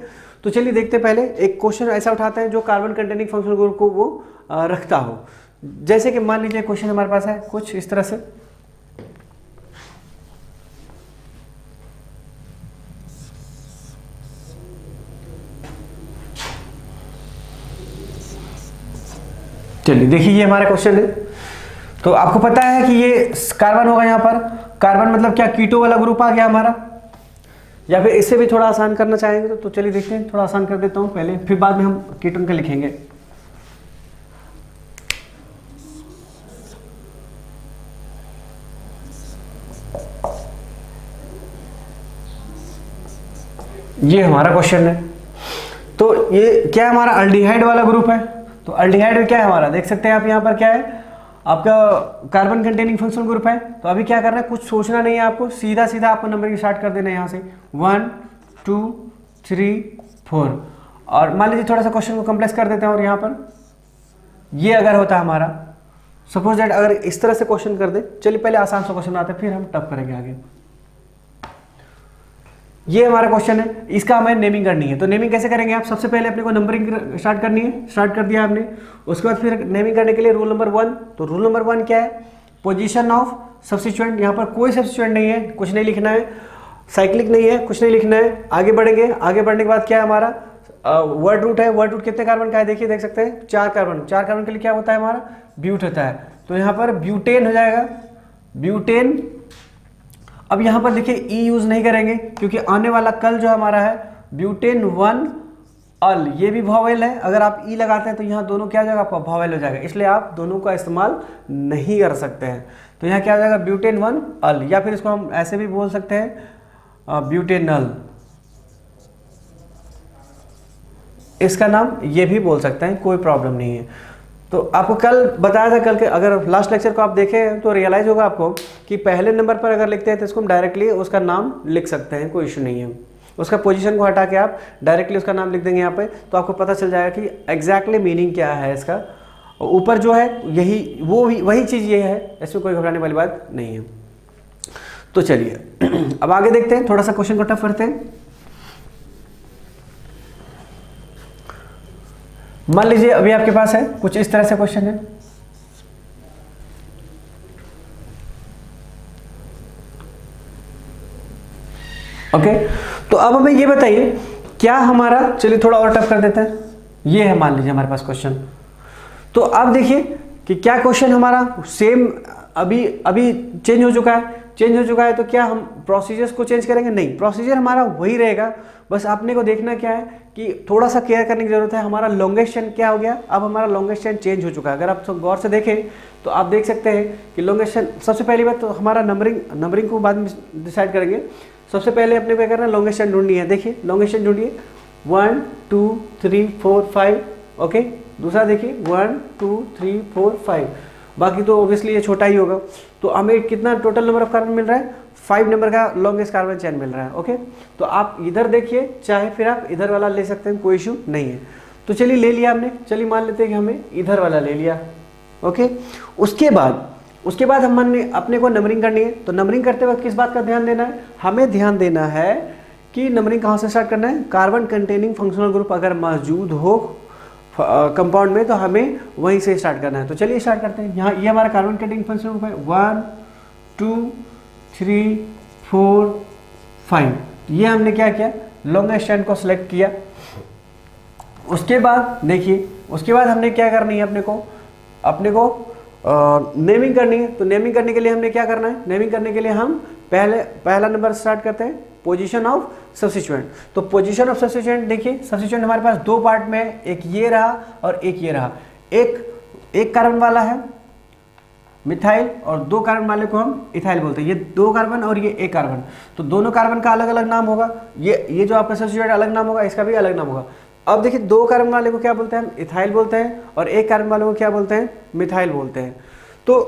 तो चलिए देखते हैं। पहले एक क्वेश्चन ऐसा उठाते हैं जो कार्बन कंटेनिंग फंक्शनल ग्रुप को वो रखता हो। जैसे कि मान लीजिए क्वेश्चन हमारे पास है कुछ इस तरह से, चलिए देखिए ये हमारा क्वेश्चन है। तो आपको पता है कि ये कार्बन होगा, यहाँ पर कार्बन मतलब क्या, कीटो वाला ग्रुप आ गया हमारा। या फिर इससे भी थोड़ा आसान करना चाहेंगे तो चलिए देखते हैं, थोड़ा आसान कर देता हूँ पहले, फिर बाद में हम कीटोन का लिखेंगे। ये हमारा क्वेश्चन है। तो ये क्या है, हमारा अल्डिहाइड वाला ग्रुप है। तो अल्डिहाइड में क्या है हमारा, देख सकते हैं आप यहाँ पर क्या है, आपका कार्बन कंटेनिंग फंक्शनल ग्रुप है। तो अभी क्या करना है, कुछ सोचना नहीं है आपको, सीधा सीधा आपको नंबर स्टार्ट कर देना है यहाँ से 1 2 3 4। और मान लीजिए थोड़ा सा क्वेश्चन को कम्प्लेक्स कर देते हैं और यहाँ पर ये अगर होता है हमारा, सपोज दैट अगर इस तरह से क्वेश्चन कर दे। चलिए पहले आसान सा क्वेश्चन आते हैं फिर हम टफ करेंगे आगे। ये हमारा क्वेश्चन है, इसका हमें नेमिंग करनी है। तो नेमिंग कैसे करेंगे आप, सबसे पहले अपने को नंबरिंग स्टार्ट करनी है, स्टार्ट कर दिया आपने। उसके बाद फिर नेमिंग करने के लिए रूल नंबर 1। तो रूल नंबर 1 क्या है, पोजीशन ऑफ सब्स्टिट्यूएंट। यहाँ पर कोई सब्स्टिट्यूएंट नहीं है, कुछ नहीं लिखना है, साइक्लिक नहीं है, कुछ नहीं लिखना है। आगे बढ़ेंगे, आगे बढ़ने के बाद क्या है हमारा वर्ड रूट है। वर्ड रूट कितने कार्बन का है, देखिए, देख सकते हैं 4 कार्बन। 4 कार्बन के लिए क्या होता है हमारा, ब्यूट होता है। तो यहाँ पर ब्यूटेन हो जाएगा, ब्यूटेन। अब यहाँ पर देखिए ई यूज नहीं करेंगे क्योंकि आने वाला कल जो हमारा है ब्यूटेन 1 अल, ये भी वॉवेल है। अगर आप ई लगाते हैं तो यहाँ दोनों क्या हो जाएगा, आपका वॉवेल हो जाएगा, इसलिए आप दोनों का इस्तेमाल नहीं कर सकते हैं। तो यहाँ क्या हो जाएगा, ब्यूटेन 1 अल, या फिर इसको हम ऐसे भी बोल सकते हैं ब्यूटेनल, इसका नाम ये भी बोल सकते हैं, कोई प्रॉब्लम नहीं है। तो आपको कल बताया था, कल के अगर लास्ट लेक्चर को आप देखें तो रियलाइज होगा आपको कि पहले नंबर पर अगर लिखते हैं तो इसको हम डायरेक्टली उसका नाम लिख सकते हैं, कोई इशू नहीं है। उसका पोजीशन को हटा के आप डायरेक्टली उसका नाम लिख देंगे यहाँ पे, तो आपको पता चल जाएगा कि एग्जैक्टली मीनिंग क्या है इसका। ऊपर जो है यही वही चीज़ ये है, इसमें कोई घबराने वाली बात नहीं है। तो चलिए अब आगे देखते हैं, थोड़ा सा क्वेश्चन को टफ करते हैं। मान लीजिए अभी आपके पास है कुछ इस तरह से क्वेश्चन है, ओके। तो अब हमें ये बताइए क्या हमारा, चलिए थोड़ा और टफ कर देते हैं। ये है मान लीजिए हमारे पास क्वेश्चन। तो अब देखिए कि क्या क्वेश्चन हमारा सेम अभी चेंज हो चुका है। चेंज हो चुका है तो क्या हम प्रोसीजर्स को चेंज करेंगे? नहीं, प्रोसीजर हमारा वही रहेगा। बस आपने को देखना क्या है कि थोड़ा सा केयर करने की जरूरत है। हमारा लॉन्गेस्ट चेन क्या हो गया, अब हमारा लॉन्गेस्ट चेन चेंज हो चुका है। अगर आप गौर से देखें तो आप देख सकते हैं कि लॉन्गेस्ट चेन, सबसे पहली बात तो हमारा नंबरिंग को बाद में डिसाइड करेंगे। सबसे पहले अपने को करना है, लॉन्गेस्ट चेन ढूंढनी है। देखिए लॉन्गेस्ट चेन ढूंढिए, 1 2 3 4 5। ओके, दूसरा देखिए 1 2 3 4 5। बाकी तो ऑब्वियसली ये छोटा ही होगा। तो हमें कितना टोटल नंबर ऑफ कार्बन मिल रहा है? 5 नंबर का लॉन्गेस्ट कार्बन चेन मिल रहा है। ओके, तो आप इधर देखिए, चाहे फिर आप इधर वाला ले सकते हैं, कोई इशू नहीं है। तो चलिए ले लिया हमने, चलिए मान लेते हैं कि हमें इधर वाला ले लिया। ओके, उसके बाद हमने अपने को नंबरिंग करनी है। तो नंबरिंग करते वक्त किस बात का ध्यान देना है? हमें ध्यान देना है कि नंबरिंग कहाँ से स्टार्ट करना है। कार्बन कंटेनिंग फंक्शनल ग्रुप अगर मौजूद हो कंपाउंड में तो हमें वहीं से स्टार्ट करना है। तो चलिए स्टार्ट करते हैं। यहाँ ये हमारा कार्बन कंटेनिंग फंक्शनल ग्रुप है, 1 2 3 4 5। ये हमने क्या किया, लॉन्गेस्ट चेन को सिलेक्ट किया। उसके बाद देखिए, उसके बाद हमने क्या करनी है, अपने को नेमिंग करनी है। तो नेमिंग करने के लिए हमने क्या करना है, नेमिंग करने के लिए हम पहला नंबर स्टार्ट करते हैं, पोजीशन ऑफ सब्स्टिट्यूएंट। तो पोजीशन ऑफ सब्स्टिट्यूएंट देखिए, सब्स्टिट्यूएंट हमारे पास दो पार्ट में है, एक ये रहा और एक ये रहा। एक कार्बन वाला है मिथाइल और 2 कार्बन वाले को हम इथाइल बोलते हैं। ये 2 कार्बन और ये 1 कार्बन, तो दोनों कार्बन का अलग अलग नाम होगा। ये जो आपका सब्स्टिट्यूएंट अलग नाम होगा, इसका भी अलग नाम होगा। अब देखिए 2 कार्बन वाले को क्या बोलते हैं, हम इथाइल बोलते हैं, और 1 कार्बन वाले को क्या बोलते हैं, मिथाइल बोलते हैं। तो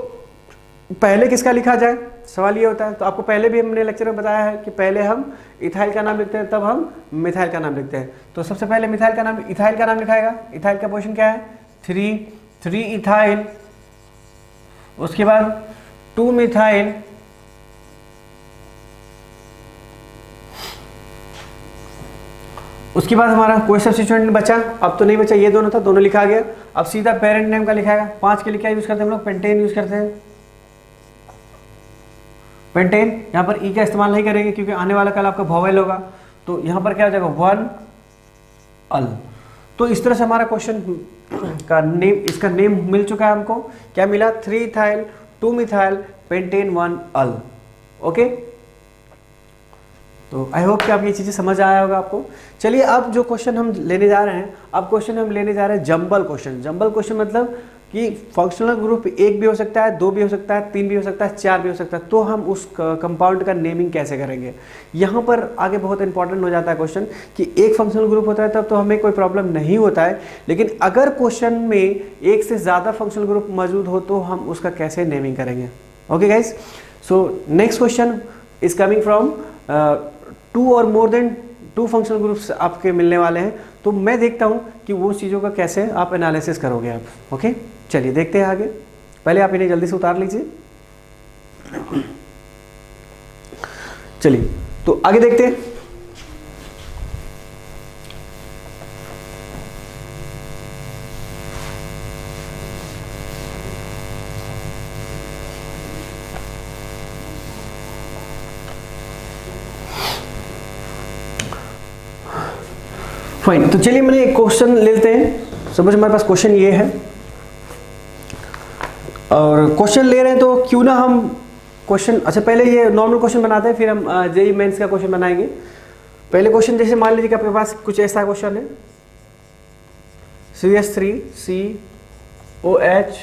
पहले किसका लिखा जाए, सवाल ये होता है। तो आपको पहले भी हमने लेक्चर में बताया है कि पहले हम इथाइल का नाम लिखते हैं, तब हम मिथाइल का नाम लिखते हैं। तो सबसे पहले इथाइल का नाम लिखाएगा। इथाइल का पोजीशन क्या है, 3 इथाइल। उसके बाद 2 मिथाइल, उसके बाद हमारा कोई सब्स्टिट्यूएंट बचा, अब तो नहीं बचा, ये दोनों था, दोनों लिखा गया। अब सीधा पेरेंट नेम का लिखाएगा। 5 के लिए क्या यूज करते हैं हम लोग, पेंटेन यूज करते हैं। पेंटेन, यहाँ पर ई का इस्तेमाल नहीं करेंगे क्योंकि आने वाला कल आपका वोवेल होगा। तो यहाँ पर क्या हो जाएगा, 1 अल। तो इस तरह से हमारा क्वेश्चन का नेम, इसका नेम मिल चुका है हमको। क्या मिला, 3 इथाइल 2 मिथाइल पेंटेन 1 अल। ओके, तो आई होप कि आप ये चीज़ें समझ आया होगा आपको। चलिए अब जो क्वेश्चन हम लेने जा रहे हैं, अब क्वेश्चन हम लेने जा रहे हैं जंबल क्वेश्चन। जंबल क्वेश्चन मतलब कि फंक्शनल ग्रुप 1 भी हो सकता है, 2 भी हो सकता है, 3 भी हो सकता है, 4 भी हो सकता है। तो हम उस कंपाउंड का नेमिंग कैसे करेंगे, यहाँ पर आगे बहुत इंपॉर्टेंट हो जाता है क्वेश्चन कि एक फंक्शनल ग्रुप होता है तब तो हमें कोई प्रॉब्लम नहीं होता है, लेकिन अगर क्वेश्चन में एक से ज़्यादा फंक्शनल ग्रुप मौजूद हो तो हम उसका कैसे नेमिंग करेंगे। Okay guys, so next question is coming from 2 और मोर देन 2 फंक्शनल ग्रुप्स आपके मिलने वाले हैं। तो मैं देखता हूँ कि वो चीज़ों का कैसे आप एनालिसिस करोगे आप। ओके, चलिए देखते हैं आगे। पहले आप इन्हें जल्दी से उतार लीजिए। चलिए तो आगे देखते हैं। फाइन, तो चलिए मैंने एक क्वेश्चन लेते हैं। सपोज हमारे पास क्वेश्चन ये है, और क्वेश्चन ले रहे हैं तो क्यों ना हम क्वेश्चन, अच्छा पहले ये नॉर्मल क्वेश्चन बनाते हैं, फिर हम जेईई मेंस का क्वेश्चन बनाएंगे। पहले क्वेश्चन जैसे मान लीजिए कि आपके पास कुछ ऐसा क्वेश्चन है, CH3COH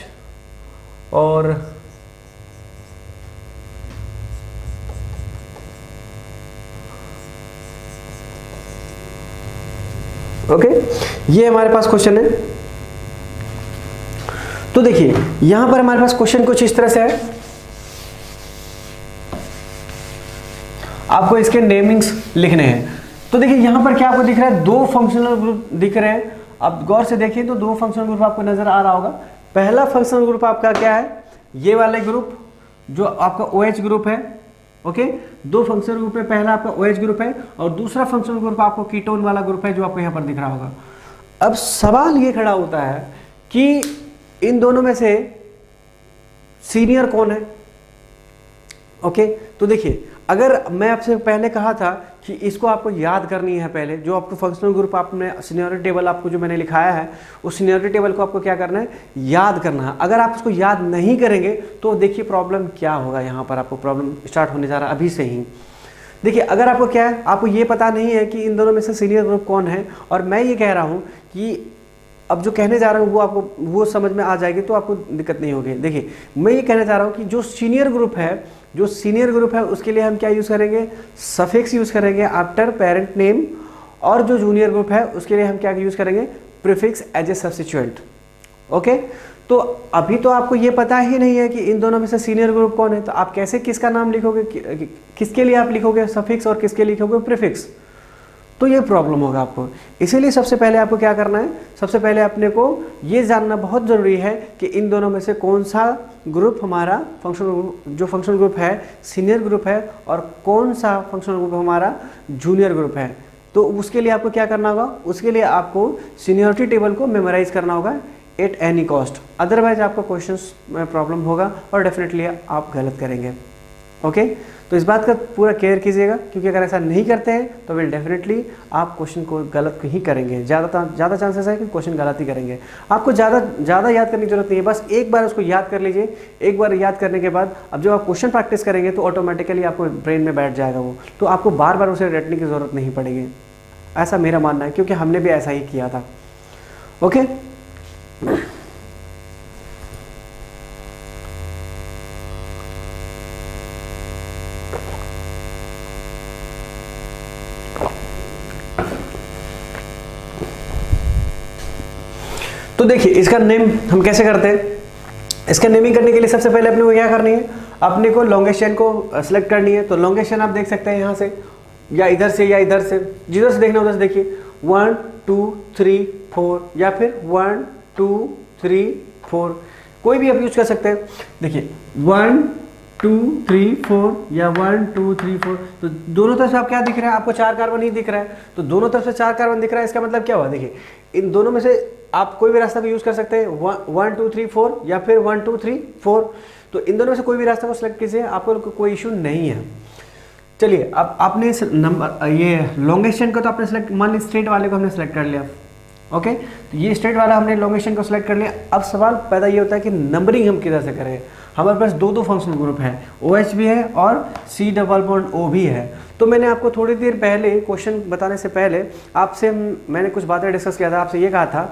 और ओके, ये हमारे पास क्वेश्चन है। तो देखिए यहां पर हमारे पास क्वेश्चन कुछ इस तरह से है, आपको इसके नेमिंग्स लिखने हैं। तो देखिए यहां पर क्या आपको दिख रहा है, 2 फंक्शनल ग्रुप दिख रहे हैं। आप गौर से देखिए तो 2 फंक्शनल ग्रुप आपको नजर आ रहा होगा। पहला फंक्शनल ग्रुप आपका क्या है, ये वाले ग्रुप जो आपका OH ग्रुप है। ओके, 2 फंक्शनल ग्रुप है, पहला आपका OH ग्रुप है और दूसरा फंक्शनल ग्रुप आपको कीटोन वाला ग्रुप है जो आपको यहाँ पर दिख रहा होगा। अब सवाल ये खड़ा होता है कि इन दोनों में से सीनियर कौन है। ओके, तो देखिए अगर मैं आपसे पहले कहा था कि इसको आपको याद करनी है, पहले जो आपको फंक्शनल ग्रुप आपने सीनियरिटी टेबल आपको जो मैंने लिखाया है उस सीनियरिटी टेबल को आपको क्या करना है, याद करना है। अगर आप उसको याद नहीं करेंगे तो देखिए प्रॉब्लम क्या होगा, यहाँ पर आपको प्रॉब्लम स्टार्ट होने जा रहा है अभी से ही। देखिए अगर आपको क्या है, आपको ये पता नहीं है कि इन दोनों में से सीनियर ग्रुप कौन है, और मैं ये कह रहा हूँ कि अब जो कहने जा रहा हूँ वो आपको वो समझ में आ जाएगी तो आपको दिक्कत नहीं होगी। देखिए मैं ये कहना चाह रहा हूँ कि जो सीनियर ग्रुप है उसके लिए हम क्या यूज़ करेंगे, सफिक्स यूज़ करेंगे आफ्टर पेरेंट नेम, और जो जूनियर ग्रुप है उसके लिए हम क्या यूज़ करेंगे, prefix as a substituent. Okay, तो अभी तो आपको ये पता ही नहीं है कि इन दोनों में से सीनियर ग्रुप कौन है, तो आप कैसे किसका नाम लिखोगे, किसके लिए आप लिखोगे सफिक्स और किसके लिए लिखोगे प्रीफिक्स, तो ये प्रॉब्लम होगा आपको। इसीलिए सबसे पहले आपको क्या करना है, सबसे पहले अपने को ये जानना बहुत ज़रूरी है कि इन दोनों में से कौन सा ग्रुप हमारा फंक्शनल ग्रुप है सीनियर ग्रुप है, और कौन सा फंक्शनल ग्रुप हमारा जूनियर ग्रुप है। तो उसके लिए आपको क्या करना होगा, उसके लिए आपको सीनियरिटी टेबल को मेमोराइज करना होगा एट एनी कॉस्ट, अदरवाइज आपको क्वेश्चंस में प्रॉब्लम होगा और डेफिनेटली आप गलत करेंगे। ओके, तो इस बात का पूरा केयर कीजिएगा, क्योंकि अगर ऐसा नहीं करते हैं तो विल डेफिनेटली आप क्वेश्चन को गलत ही करेंगे। ज़्यादा चांसेस है कि क्वेश्चन गलत ही करेंगे। आपको ज़्यादा याद करने की जरूरत नहीं है, बस एक बार उसको याद कर लीजिए। एक बार याद करने के बाद अब जब आप क्वेश्चन प्रैक्टिस करेंगे तो ऑटोमेटिकली आपको ब्रेन में बैठ जाएगा वो, तो आपको बार बार उसे रटने की ज़रूरत नहीं पड़ेगी। ऐसा मेरा मानना है, क्योंकि हमने भी ऐसा ही किया था। ओके, तो देखिए इसका नेम हम कैसे करते हैं। इसका नेमिंग करने के लिए सबसे पहले अपने को क्या करनी है, अपने को लॉन्गेस्ट चेन को सिलेक्ट करनी है। तो लॉन्गेस्ट चेन आप देख सकते हैं यहाँ से, या इधर से या इधर से, जिधर से देखना उधर से देखिए, 1 2 3 4, या फिर 1 2 3 4, कोई भी आप यूज कर सकते हैं। देखिए 1 2 3 4 या 1 2 3 4, तो दोनों तरफ से आप क्या दिख रहा है, आपको 4 कार्बन ही दिख रहा है। तो दोनों तरफ से 4 कार्बन दिख रहा है, इसका मतलब क्या हुआ, देखिए इन दोनों में से आप कोई भी रास्ता को यूज कर सकते हैं, 1 2 3 4 या फिर 1 2 3 4। तो इन दोनों में से कोई भी रास्ता को सिलेक्ट कीजिए, आपको कोई इशू नहीं है। चलिए अब आपने इस नंबर ये लॉन्गेस्ट चेन को तो आपने सेलेक्ट, मान लीजिए स्ट्रेट वाले को हमने सेलेक्ट कर लिया। ओके, तो ये स्ट्रेट वाला हमने लॉन्गेस्ट चेन को सिलेक्ट कर लिया। अब सवाल पैदा ये होता है कि नंबरिंग हम किधर से करें। हमारे पास दो फंक्शनल ग्रुप है, OH भी है और C+O भी है। तो मैंने आपको थोड़ी देर पहले क्वेश्चन बताने से पहले आपसे मैंने कुछ बातें डिस्कस किया था। आपसे ये कहा था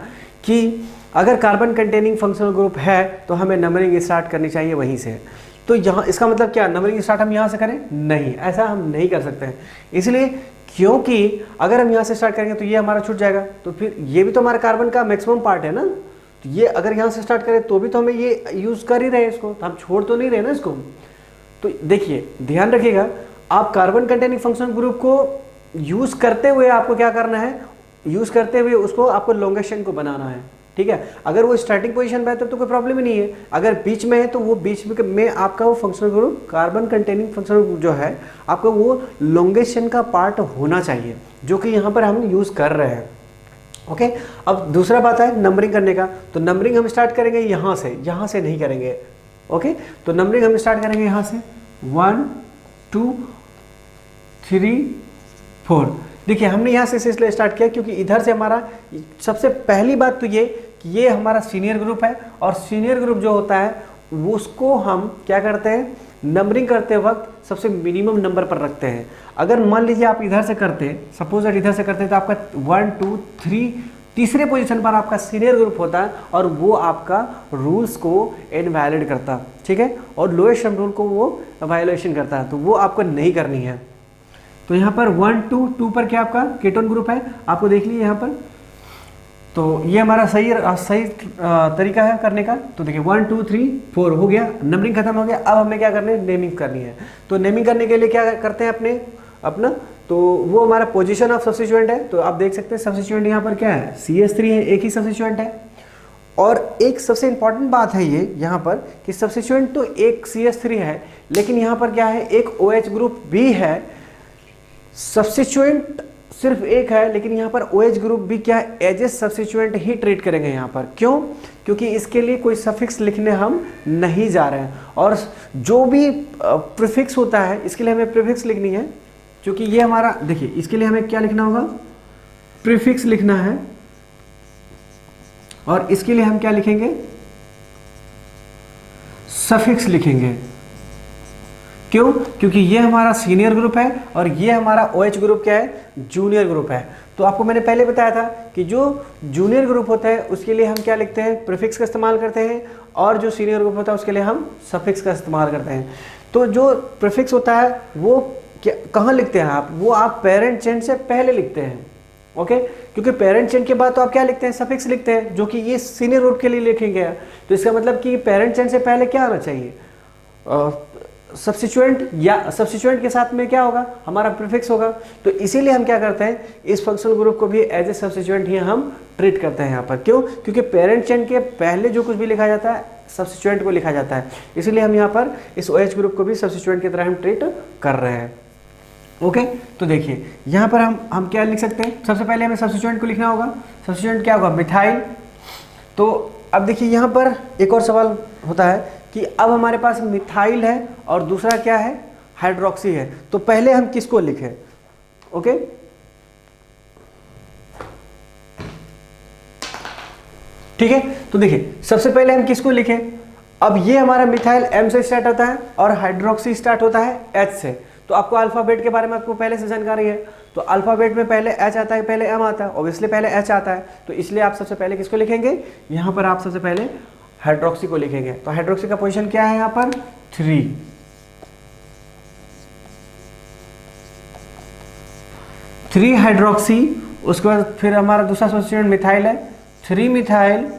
कि अगर कार्बन कंटेनिंग फंक्शनल ग्रुप है तो हमें नंबरिंग स्टार्ट करनी चाहिए वहीं से। तो यहाँ इसका मतलब क्या, नंबरिंग स्टार्ट हम यहाँ से करें? नहीं, ऐसा हम नहीं कर सकते हैं। इसलिए क्योंकि अगर हम यहाँ से स्टार्ट करेंगे तो ये हमारा छूट जाएगा, तो फिर ये भी तो हमारा कार्बन का मैक्सिमम पार्ट है ना। तो ये अगर यहाँ से स्टार्ट करें तो भी तो हमें ये यूज़ कर ही रहे हैं इसको, तो हम छोड़ तो नहीं रहे ना इसको। तो देखिए ध्यान रखिएगा, आप कार्बन कंटेनिंग फंक्शनल ग्रुप को यूज़ करते हुए आपको क्या करना है, यूज़ करते हुए उसको आपको लॉन्गेस्ट चेन को बनाना है। ठीक है, अगर वो स्टार्टिंग पोजीशन पे है तो कोई प्रॉब्लम ही नहीं है। अगर बीच में है तो वो बीच में आपका वो functional group carbon containing functional group जो है आपका वो लॉन्गेस्ट चेन का पार्ट होना चाहिए, जो कि यहाँ पर हम यूज़ कर रहे हैं। ओके, अब दूसरा बात है नंबरिंग करने का। तो नंबरिंग हम स्टार्ट करेंगे यहाँ से नहीं करेंगे। ओके, तो नंबरिंग हम स्टार्ट करेंगे यहाँ से 1 2 3 4। देखिए हमने यहाँ से इसलिए स्टार्ट किया क्योंकि इधर से हमारा सबसे पहली बात तो ये कि ये हमारा सीनियर ग्रुप है, और सीनियर ग्रुप जो होता है वो उसको हम क्या करते हैं, नंबरिंग करते वक्त सबसे मिनिमम नंबर पर रखते हैं। अगर मान लीजिए आप इधर से करते हैं, सपोज दैट इधर से करते हैं, तो आपका 1 2 3 तीसरे पोजीशन पर आपका सीनियर ग्रुप होता है और वो आपका रूल्स को इनवैलिड करता है। ठीक है, और लोएस्ट रूल को वो वायोलेशन करता है, तो वो आपको नहीं करनी है। तो यहाँ पर 1 2 2 पर क्या आपका कीटोन ग्रुप है, आपको देख लीजिए यहाँ पर। तो ये हमारा सही तरीका है करने का। तो देखिए 1 2 3 4 हो गया, नंबरिंग खत्म हो गया। अब हमें क्या करना है, नेमिंग करनी है। तो नेमिंग करने के लिए क्या करते हैं अपना तो वो हमारा पोजीशन ऑफ सब्स्टिट्यूएंट है। तो आप देख सकते हैं सब्स्टिट्यूएंट यहाँ पर क्या है, CH3 है, एक ही सब्स्टिट्यूएंट है। और एक सबसे इंपॉर्टेंट बात है ये यहाँ पर कि सब्स्टिट्यूएंट तो एक CH3 है, लेकिन यहाँ पर क्या है, एक OH ग्रुप भी है। सब्स्टिट्यूएंट सिर्फ एक है, लेकिन यहाँ पर OH ग्रुप भी क्या एज ए सब्स्टिट्यूएंट ही ट्रीट करेंगे यहाँ पर। क्यों? क्योंकि इसके लिए कोई सफिक्स लिखने हम नहीं जा रहे हैं, और जो भी प्रीफिक्स होता है इसके लिए हमें प्रीफिक्स लिखनी है, क्योंकि ये हमारा, देखिए इसके लिए हमें क्या लिखना होगा, प्रीफिक्स लिखना है, और इसके लिए हम क्या लिखेंगे, सफिक्स लिखेंगे। क्यों? क्योंकि ये हमारा सीनियर ग्रुप है और ये हमारा OH ग्रुप क्या है, जूनियर ग्रुप है। तो आपको मैंने पहले बताया था कि जो जूनियर ग्रुप होता है उसके लिए हम क्या लिखते हैं, प्रीफिक्स का इस्तेमाल करते हैं, और जो सीनियर ग्रुप होता है उसके लिए हम सफिक्स का इस्तेमाल करते हैं। तो जो प्रीफिक्स होता है वो क्या, कहाँ लिखते हैं आप, वो आप पेरेंट चेन से पहले लिखते हैं। ओके, क्योंकि पेरेंट चेन के बाद तो आप क्या लिखते हैं, सफिक्स लिखते हैं, जो कि ये सीनियर ग्रुप के लिए लिखेंगे। तो इसका मतलब कि पेरेंट चेन से पहले क्या आना चाहिए, सब्स्टिट्यूएंट, या सब्स्टिट्यूएंट के साथ में क्या होगा, हमारा प्रीफिक्स होगा। तो इसीलिए हम क्या करते हैं, इस फंक्शनल ग्रुप को भी एज ए सब्स्टिट्यूएंट ही हम ट्रीट करते हैं यहाँ पर। क्यों? क्योंकि पेरेंट चेन के पहले जो कुछ भी लिखा जाता है सब्स्टिट्यूएंट को लिखा जाता है, इसलिए हम यहाँ पर इस OH ग्रुप को भी सब्स्टिट्यूएंट की तरह हम ट्रीट कर रहे हैं। ओके, तो देखिए यहाँ पर हम क्या लिख सकते हैं, सबसे पहले हमें सब्स्टिट्यूएंट को लिखना होगा। सब्स्टिट्यूएंट क्या होगा, मिथाइल। तो अब देखिए यहाँ पर एक और सवाल होता है कि अब हमारे पास मिथाइल है और दूसरा क्या है, हाइड्रोक्सी है, तो पहले हम किसको लिखें। ओके, ठीक है, तो देखिए सबसे पहले हम किसको लिखें। अब ये हमारा मिथाइल M से स्टार्ट होता है और हाइड्रोक्सी स्टार्ट होता है H से। तो आपको अल्फाबेट के बारे में आपको पहले से जानकारी है, तो अल्फाबेट में पहले H आता है, पहले M आता है, ऑब्वियसली पहले H आता है, तो इसलिए आप सबसे पहले किसको लिखेंगे, यहाँ पर आप सबसे पहले हाइड्रोक्सी को लिखेंगे। तो हाइड्रोक्सी का पोजीशन क्या है यहाँ पर, 3 हाइड्रोक्सी। उसके बाद फिर हमारा दूसरा सब्स्टिट्यूएंट मिथाइल है, 3 मिथाइल,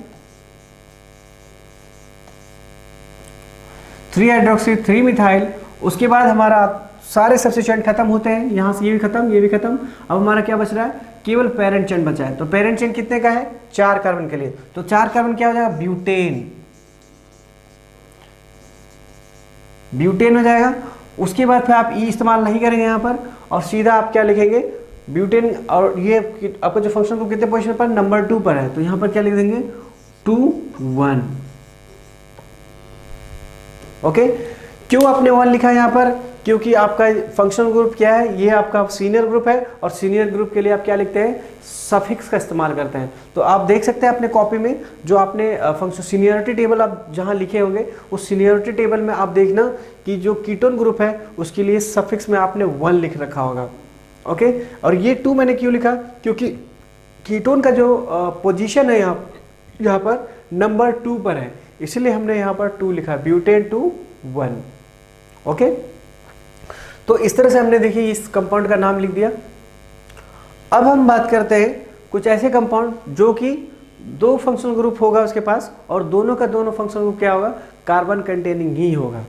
3 हाइड्रोक्सी, 3 मिथाइल। उसके बाद हमारा सारे सब्स्टिट्यूएंट खत्म होते हैं, यहाँ से ये भी खत्म, ये भी खत्म। अब हमारा क्या बच रहा है, केवल पेरेंट चेन बचा है। तो पेरेंट चेन कितने का है, 4 कार्बन के लिए, तो 4 कार्बन क्या हो जाएगा, ब्यूटेन, ब्यूटेन हो जाएगा। उसके बाद फिर आप ई इस्तेमाल नहीं करेंगे यहाँ पर, और सीधा आप क्या लिखेंगे, ब्यूटेन। और ये आपका जो फंक्शन को कितने पोजीशन पर, नंबर 2 पर है, तो यहाँ पर क्या लिख देंगे, 2 1। ओके, क्यों आपने 1 लिखा है यहाँ पर, क्योंकि आपका फंक्शनल ग्रुप क्या है, ये आपका सीनियर ग्रुप है, और सीनियर ग्रुप के लिए आप क्या लिखते हैं, सफिक्स का इस्तेमाल करते हैं। तो आप देख सकते हैं अपने कॉपी में जो आपने फंक्शन सीनियरिटी टेबल आप जहाँ लिखे होंगे, उस सीनियरिटी टेबल में आप देखना कि जो कीटोन ग्रुप है उसके लिए सफिक्स में आपने 1 लिख रखा होगा। ओके, और ये 2 मैंने क्यों लिखा, क्योंकि कीटोन का जो पोजीशन है यहाँ पर नंबर 2 पर है, इसलिए हमने यहाँ पर 2 लिखा, ब्यूटेन 2 1। ओके, तो इस तरह से हमने देखिए इस कंपाउंड का नाम लिख दिया। अब हम बात करते हैं कुछ ऐसे कंपाउंड जो कि 2 फंक्शनल ग्रुप होगा उसके पास, और दोनों का दोनों फंक्शनल ग्रुप क्या होगा, कार्बन कंटेनिंग ही होगा।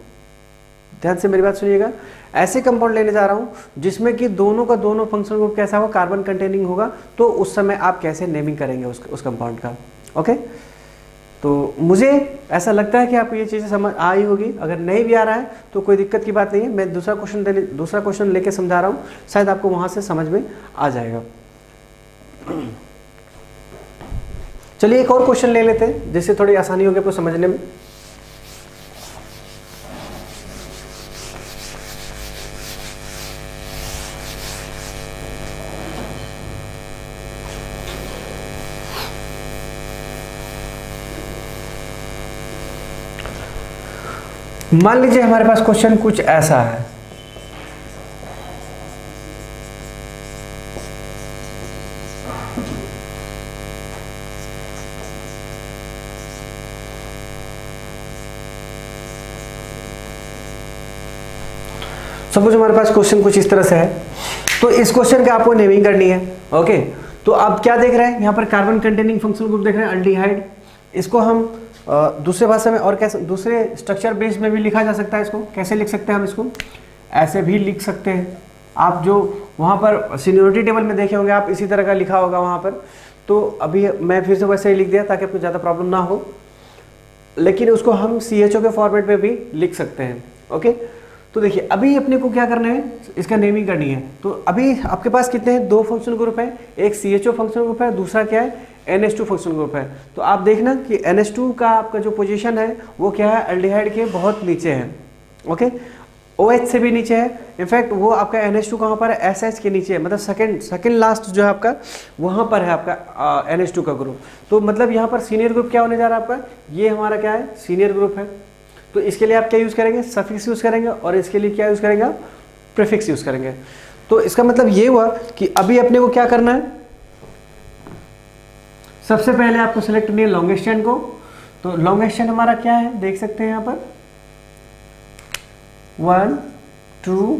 ध्यान से मेरी बात सुनिएगा, ऐसे कंपाउंड लेने जा रहा हूं जिसमें कि दोनों का दोनों फंक्शनल ग्रुप कैसा होगा, कार्बन कंटेनिंग होगा। तो उस समय आप कैसे नेमिंग करेंगे उस कंपाउंड का। ओके, तो मुझे ऐसा लगता है कि आपको ये चीज़ें समझ आई होगी। अगर नहीं भी आ रहा है तो कोई दिक्कत की बात नहीं है, मैं दूसरा क्वेश्चन लेके समझा रहा हूँ, शायद आपको वहाँ से समझ में आ जाएगा। चलिए एक और क्वेश्चन ले लेते हैं जिससे थोड़ी आसानी होगी आपको समझने में। मान लीजिए हमारे पास क्वेश्चन कुछ ऐसा है, सपोज हमारे पास क्वेश्चन कुछ इस तरह से है, तो इस क्वेश्चन का आपको नेमिंग करनी है। ओके, तो आप क्या देख रहे हैं यहाँ पर, कार्बन कंटेनिंग फंक्शनल ग्रुप देख रहे हैं, अल्डिहाइड। इसको हम दूसरे भाषा में और कैसे, दूसरे स्ट्रक्चर बेस में भी लिखा जा सकता है। इसको कैसे लिख सकते हैं हम, इसको ऐसे भी लिख सकते हैं। आप जो वहाँ पर सीनियरिटी टेबल में देखे होंगे, आप इसी तरह का लिखा होगा वहाँ पर। तो अभी मैं फिर से वैसे ही लिख दिया ताकि आपको ज़्यादा प्रॉब्लम ना हो, लेकिन उसको हम CHO के फॉर्मेट में भी लिख सकते हैं। ओके, तो देखिए अभी अपने को क्या करना है, इसका नेमिंग करनी है। तो अभी आपके पास कितने हैं, 2 फंक्शनल ग्रुप है, एक CHO फंक्शनल ग्रुप है, दूसरा क्या है NH2 फंक्शनल ग्रुप है। तो आप देखना कि NH2 का आपका जो पोजीशन है वो क्या है, एल्डिहाइड के बहुत नीचे है, ओके, OH से भी नीचे है। इनफैक्ट वो आपका NH2 कहाँ पर है, SH के नीचे है, मतलब सेकंड लास्ट जो है आपका वहाँ पर है आपका NH2 का ग्रुप। तो मतलब यहाँ पर सीनियर ग्रुप क्या होने जा रहा है आपका, ये हमारा क्या है सीनियर ग्रुप है। तो इसके लिए आप क्या यूज़ करेंगे, सफिक्स यूज़ करेंगे, और इसके लिए क्या यूज़ करेंगे आप, प्रीफिक्स यूज़ करेंगे। तो इसका मतलब ये हुआ कि अभी अपने को क्या करना है, सबसे पहले आपको सिलेक्ट करनी है लॉन्गेस्ट चेन को। तो लॉन्गेस्ट चेन हमारा क्या है, देख सकते हैं यहाँ पर 1 2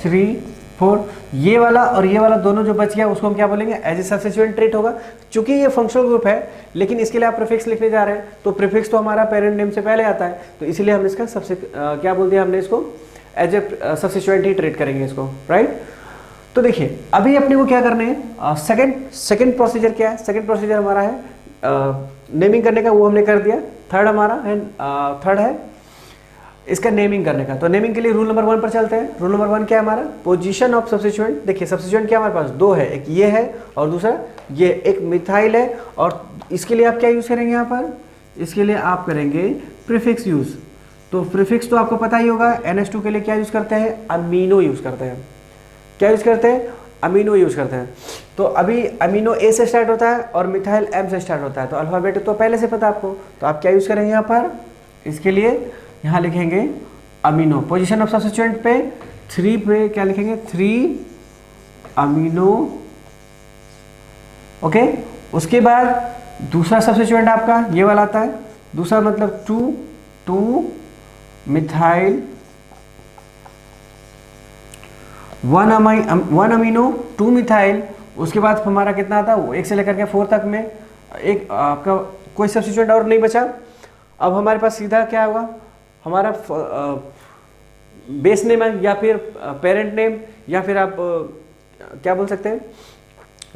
3 4, ये वाला और ये वाला दोनों जो बच गया उसको हम क्या बोलेंगे, एज ए सब्स्टिट्यूएंट ट्रेट होगा। चूंकि ये फंक्शनल ग्रुप है लेकिन इसके लिए आप प्रीफिक्स लिखने जा रहे हैं, तो प्रीफिक्स तो हमारा पेरेंट नेम से पहले आता है, तो इसीलिए हम इसका क्या बोल दिया हमने, इसको एज ए सब्स्टिट्यूएंट ही ट्रीट करेंगे इसको, राइट। तो देखिए अभी अपने को क्या करना है, सेकंड प्रोसीजर क्या है, सेकंड प्रोसीजर हमारा है नेमिंग करने का, वो हमने कर दिया। थर्ड है इसका नेमिंग करने का। तो नेमिंग के लिए रूल नंबर 1 पर चलते हैं। रूल नंबर 1 क्या है हमारा, पोजीशन ऑफ सब्स्टिट्यूएंट। देखिए सब्स्टिट्यूएंट क्या हमारे पास 2 है, एक ये है और दूसरा ये, एक मिथाइल है, और इसके लिए आप क्या यूज़ करेंगे यहाँ पर, इसके लिए आप करेंगे प्रीफिक्स यूज़। तो प्रीफिक्स तो आपको पता ही होगा, NH2 के लिए क्या यूज़ करते हैं, अमीनो यूज़ करते हैं। क्या यूज़ करते हैं, अमीनो यूज़ करते हैं। तो अभी अमीनो A से स्टार्ट होता है और मिथाइल M से स्टार्ट होता है, तो अल्फ़ाबेट तो पहले से पता आपको। तो आप क्या यूज़ करेंगे यहाँ पर, इसके लिए यहाँ लिखेंगे अमीनो। पोजीशन ऑफ सब्स्टिट्यूएंट पे 3 पे क्या लिखेंगे, 3 अमीनो, ओके। उसके बाद दूसरा सब्स्टिट्यूएंट आपका ये वाला आता है, दूसरा मतलब 2 मिथाइल 1 अमीनो 2 मिथाइल। उसके बाद हमारा कितना आता है, वो 1 से लेकर के 4 तक में एक आपका कोई सब्स्टिट्यूएंट और नहीं बचा। अब हमारे पास सीधा क्या होगा, हमारा बेस नेम है या फिर पेरेंट नेम, या फिर आप क्या बोल सकते हैं,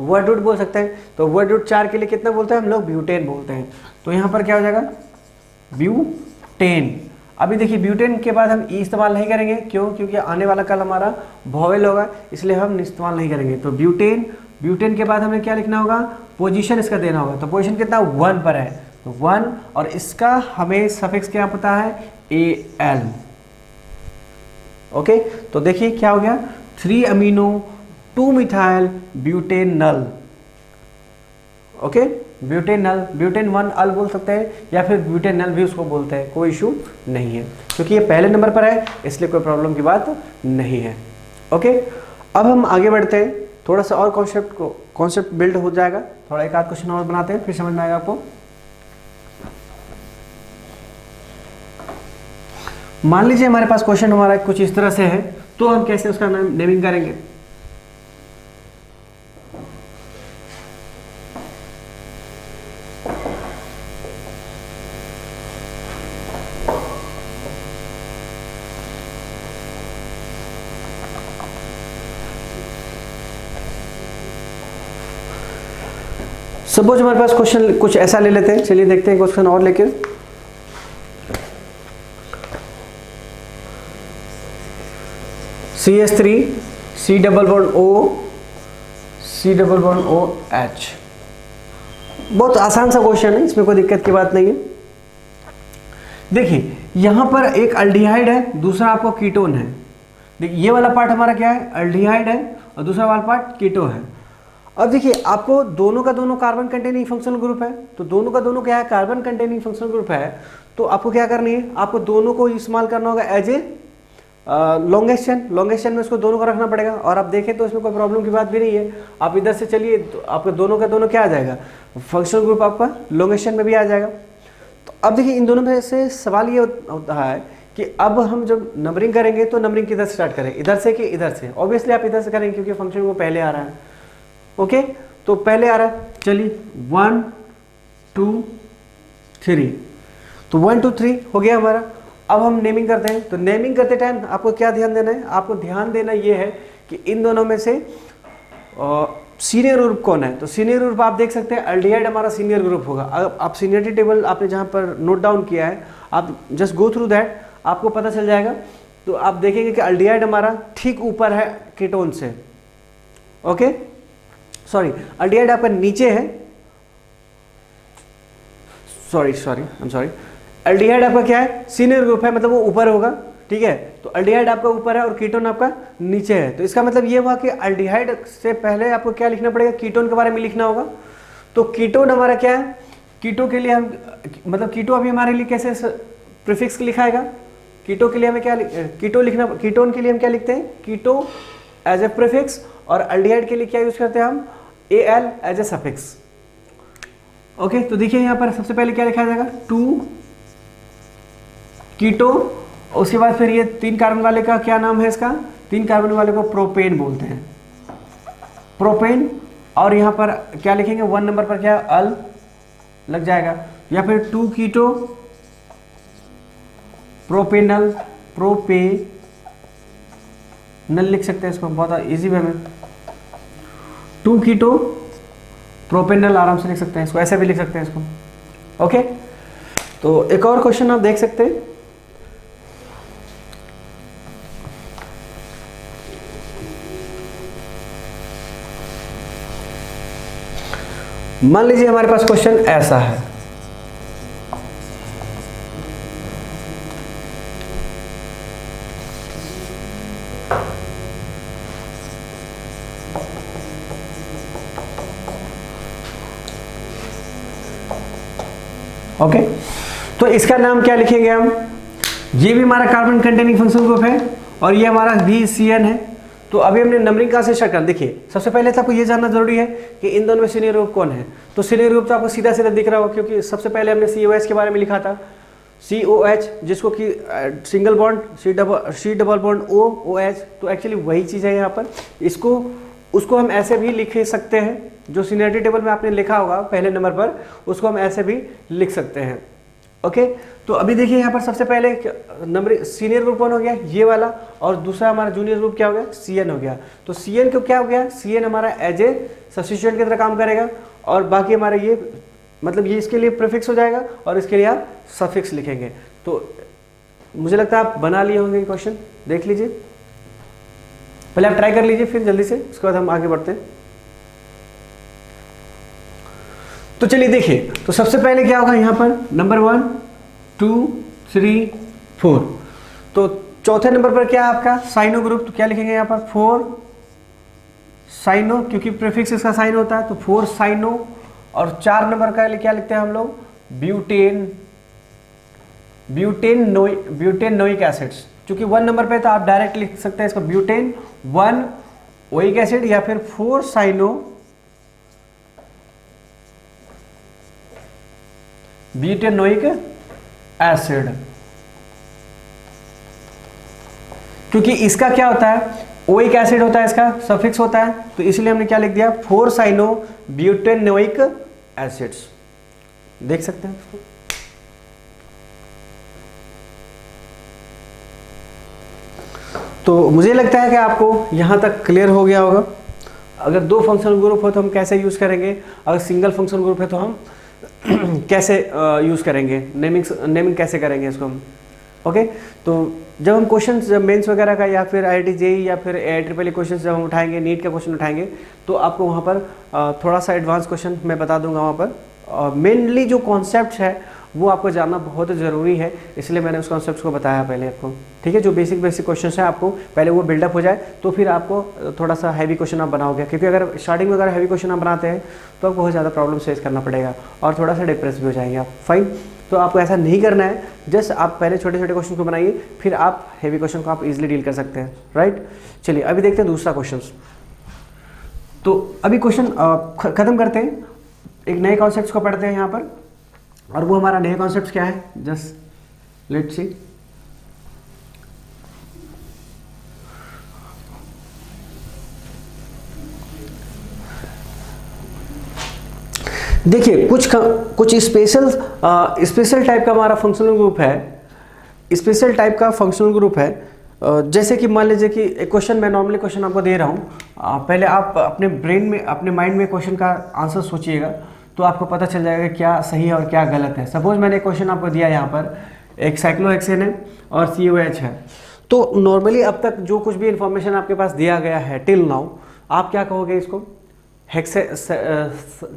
वर्ड रूट बोल सकते हैं। तो वर्ड रूट 4 के लिए कितना बोलते हैं हम लोग, ब्यूटेन बोलते हैं। तो यहाँ पर क्या हो जाएगा, ब्यूटेन। अभी देखिए ब्यूटेन के बाद हम ई इस्तेमाल नहीं करेंगे, क्यों, क्योंकि आने वाला कल हमारा वॉवेल होगा, इसलिए हम इस्तेमाल नहीं करेंगे। तो ब्यूटेन के बाद हमें क्या लिखना होगा, पोजीशन इसका देना होगा। तो पोजीशन कितना 1 पर है, तो 1, और इसका हमें सफिक्स क्या पता है, AL, ओके। तो देखिए क्या हो गया, 3 amino 2 methyl butanal, okay, butanal, butane 1 अल बोल सकते हैं, या फिर ब्यूटेनल भी उसको बोलते हैं, कोई इशू नहीं है, क्योंकि ये पहले नंबर पर है इसलिए कोई प्रॉब्लम की बात नहीं है, ओके। अब हम आगे बढ़ते हैं, थोड़ा सा और कॉन्सेप्ट बिल्ड हो जाएगा, थोड़ा एक आध क्वेश्चन और बनाते हैं, फिर समझ में आएगा आपको। मान लीजिए हमारे पास क्वेश्चन हमारा कुछ इस तरह से है, तो हम कैसे उसका नेमिंग करेंगे। सपोज हमारे पास क्वेश्चन कुछ ऐसा ले लेते हैं, चलिए देखते हैं क्वेश्चन और लेके। CH3 C double bond OH। बहुत आसान सा क्वेश्चन है, इसमें कोई दिक्कत की बात नहीं है। देखिए यहां पर एक अल्डिहाइड है, दूसरा आपको कीटोन है। देखिए ये वाला पार्ट हमारा क्या है, अल्डिहाइड है, और दूसरा वाला पार्ट कीटो है। अब देखिए आपको दोनों का दोनों कार्बन कंटेनिंग फंक्शनल ग्रुप है, तो दोनों का दोनों क्या है, कार्बन कंटेनिंग फंक्शनल ग्रुप है। तो आपको क्या करनी है, आपको दोनों को इस्तेमाल करना होगा एज ए लॉन्गेस्ट चेन में इसको दोनों को रखना पड़ेगा। और आप देखें तो इसमें कोई प्रॉब्लम की बात भी नहीं है। आप इधर से चलिए तो आपका दोनों का दोनों क्या आ जाएगा, फंक्शनल ग्रुप आपका लॉन्गेस्ट चेन में भी आ जाएगा। तो अब देखिए इन दोनों में से सवाल ये होता है कि अब हम जब नंबरिंग करेंगे तो नंबरिंग किधर से स्टार्ट करें, इधर से कि इधर से। ऑब्वियसली आप इधर से करेंगे क्योंकि फंक्शन वो पहले आ रहा है, ओके। तो पहले आ रहा है, चलिए 1 2 3, तो 1 2 3 हो गया हमारा। अब हम नेमिंग करते हैं, तो नेमिंग करते टाइम आपको क्या ध्यान देना है, आपको ध्यान देना ये है कि इन दोनों में से सीनियर ग्रुप कौन है। तो सीनियर ग्रुप आप देख सकते हैं अल्डिहाइड हमारा सीनियर ग्रुप होगा। आप सीनियरिटी टेबल आपने जहाँ पर नोट डाउन किया है, आप जस्ट गो थ्रू दैट, आपको पता चल जाएगा। तो आप देखेंगे कि अल्डिहाइड हमारा ठीक ऊपर है कीटोन से, ओके सॉरी अल्डिहाइड आपका नीचे है, सॉरी अल्डिहाइड आपका क्या है, सीनियर ग्रुप है, मतलब वो ऊपर होगा, ठीक है। तो अल्डिहाइड आपका ऊपर है और कीटोन आपका नीचे है। तो इसका मतलब ये हुआ कि अल्डिहाइड से पहले आपको क्या लिखना पड़ेगा, कीटोन के बारे में लिखना होगा। तो कीटोन हमारा क्या है, कीटो के लिए हम मतलब कीटो अभी हमारे लिए कैसे प्रीफिक्स लिखाएगा, कीटो के लिए हमें क्या कीटो लिखना, कीटोन के लिए हम क्या लिखते हैं, कीटो एज ए प्रीफिक्स, और अल्डिहाइड के लिए क्या यूज करते हैं हम, al as a suffix, okay. तो देखिए यहाँ पर सबसे पहले क्या लिखा जाएगा, 2 कीटो, उसके बाद फिर ये 3 कार्बन वाले का क्या नाम है, इसका 3 कार्बन वाले को प्रोपेन बोलते हैं, प्रोपेन। और यहाँ पर क्या लिखेंगे, 1 नंबर पर क्या अल लग जाएगा, या फिर 2 कीटो प्रोपेनल, प्रोपेनल लिख सकते हैं इसको, बहुत इजी वे में 2 कीटो प्रोपेनल आराम से लिख सकते हैं इसको, ऐसे भी लिख सकते हैं इसको, ओके। तो एक और क्वेश्चन आप देख सकते हैं, मान लीजिए हमारे पास क्वेश्चन ऐसा है, ओके। तो इसका नाम क्या लिखेंगे हम, ये भी हमारा कार्बन कंटेनिंग फंक्शनल ग्रुप है और ये हमारा BCN है। तो अभी हमने नंबरिंग कहाँ से स्टार्ट कर, देखिए सबसे पहले तो आपको ये जानना जरूरी है कि इन दोनों में सीनियर ग्रुप कौन है। तो सीनियर ग्रुप तो आपको सीधा सीधा दिख रहा होगा, क्योंकि सबसे पहले हमने COH के बारे में लिखा था, COH जिसको कि single bond C double bond OH, तो एक्चुअली वही चीज़ है यहाँ पर। उसको हम ऐसे भी लिख सकते हैं, जो सीनियरिटी टेबल में आपने लिखा होगा पहले नंबर पर, उसको हम ऐसे भी लिख सकते हैं, ओके। तो अभी देखिए यहाँ पर सबसे पहले नंबर सीनियर ग्रुप कौन हो गया, ये वाला, और दूसरा हमारा जूनियर ग्रुप क्या हो गया, CN हो गया। तो CN को क्या हो गया, CN हमारा एज ए सब्स्टिट्यूएंट की तरह काम करेगा, और बाकी हमारा ये मतलब ये इसके लिए प्रीफिक्स हो जाएगा और इसके लिए आप सफिक्स लिखेंगे। तो मुझे लगता है आप बना लिए होंगे क्वेश्चन, देख लीजिए, पहले आप ट्राई कर लीजिए, फिर जल्दी से उसके बाद हम आगे बढ़ते हैं। तो चलिए देखिए, तो सबसे पहले क्या होगा यहाँ पर, नंबर 1 2 3 4। तो चौथे नंबर पर क्या है आपका, साइनो ग्रुप। तो क्या लिखेंगे यहाँ पर, 4 साइनो, क्योंकि प्रीफिक्स इसका साइन होता है, तो 4 साइनो। और 4 नंबर का क्या लिखते हैं हम लोग, ब्यूटेनोइक एसिड्स। क्योंकि 1 नंबर पे तो आप डायरेक्ट लिख सकते हैं इसको ब्यूटेन 1 ओइक एसिड, या फिर 4 साइनो ब्यूटेनोइक एसिड। क्योंकि इसका क्या होता है, ओइक एसिड होता है, इसका सफिक्स होता है, तो इसलिए हमने क्या लिख दिया, 4 साइनो ब्यूटेनोइक एसिड्स। देख सकते हैं इसको, तो मुझे लगता है कि आपको यहां तक क्लियर हो गया होगा। अगर 2 फंक्शनल ग्रुप हो तो हम कैसे यूज करेंगे, अगर सिंगल फंक्शनल ग्रुप है तो हम कैसे यूज करेंगे, नेमिंग कैसे करेंगे इसको हम, ओके। तो जब हम क्वेश्चन जब मेंस वगैरह का या फिर IIT JEE या फिर AIEEE क्वेश्चन जब हम उठाएंगे, नीट का क्वेश्चन उठाएंगे, तो आपको वहाँ पर थोड़ा सा एडवांस क्वेश्चन मैं बता दूंगा वहाँ पर। मेनली जो कॉन्सेप्ट है वो आपको जानना बहुत ज़रूरी है, इसलिए मैंने उस कॉन्सेप्ट को बताया पहले आपको, ठीक है। जो बेसिक क्वेश्चन है आपको पहले वो बिल्डअप हो जाए, तो फिर आपको थोड़ा सा हैवी क्वेश्चन आप बनाओगे, क्योंकि अगर स्टार्टिंग में अगर हैवी क्वेश्चन आप बनाते हैं तो आपको बहुत ज़्यादा प्रॉब्लम फेस करना पड़ेगा और थोड़ा सा डिप्रेस भी हो जाएंगे आप, फाइन। तो आपको ऐसा नहीं करना है, जस्ट आप पहले छोटे छोटे क्वेश्चन को बनाइए, फिर आप हैवी क्वेश्चन को आप इजीली डील कर सकते हैं, राइट। चलिए अभी देखते हैं दूसरा क्वेश्चन। तो अभी क्वेश्चन खत्म करते हैं, एक नए कॉन्सेप्ट को पढ़ते हैं यहाँ पर, और वो हमारा नया कॉन्सेप्ट क्या है, जस्ट लेट्स सी। देखिए कुछ स्पेशल टाइप का हमारा फंक्शनल ग्रुप है, स्पेशल टाइप का फंक्शनल ग्रुप है। जैसे कि मान लीजिए कि एक क्वेश्चन, मैं नॉर्मली क्वेश्चन आपको दे रहा हूँ, पहले आप अपने ब्रेन में, अपने माइंड में क्वेश्चन का आंसर सोचिएगा, तो आपको पता चल जाएगा क्या सही है और क्या गलत है। सपोज मैंने क्वेश्चन आपको दिया यहाँ पर, एक साइक्लोहेक्सेन है और COH है, तो नॉर्मली अब तक जो कुछ भी इंफॉर्मेशन आपके पास दिया गया है टिल नाउ, आप क्या कहोगे इसको? हेक्से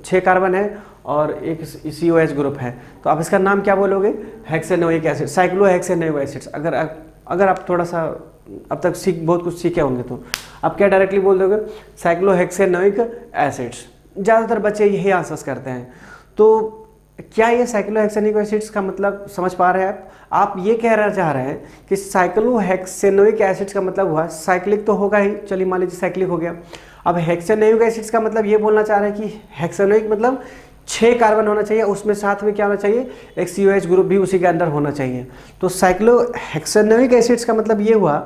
6 कार्बन है और एक COH ग्रुप है, तो आप इसका नाम क्या बोलोगे? हेक्सेनोइक एसिड, साइक्लोहेक्सेनोइक एसिड्स। अगर आप थोड़ा सा अब तक बहुत कुछ सीखे होंगे तो आप क्या डायरेक्टली बोल दोगे? साइक्लोहेक्सेनोइक एसिड्स। ज़्यादातर बच्चे यही आंसर्स करते हैं। तो क्या ये साइक्लोहेक्सेनोइक एसिड्स का मतलब समझ पा रहे हैं आप ये कह चाह रहे हैं कि साइक्लोहेक्सेनोइक एसिड्स का मतलब हुआ साइक्लिक तो होगा ही, चलिए मान लीजिए साइक्लिक हो गया। अब हेक्सेनोइक एसिड्स का मतलब ये बोलना चाह रहे हैं कि हेक्सेनोइक मतलब 6 कार्बन होना चाहिए, उसमें साथ में क्या होना चाहिए? एक COH ग्रुप भी उसी के अंदर होना चाहिए। तो साइक्लोहेक्सेनोइक एसिड्स का मतलब ये हुआ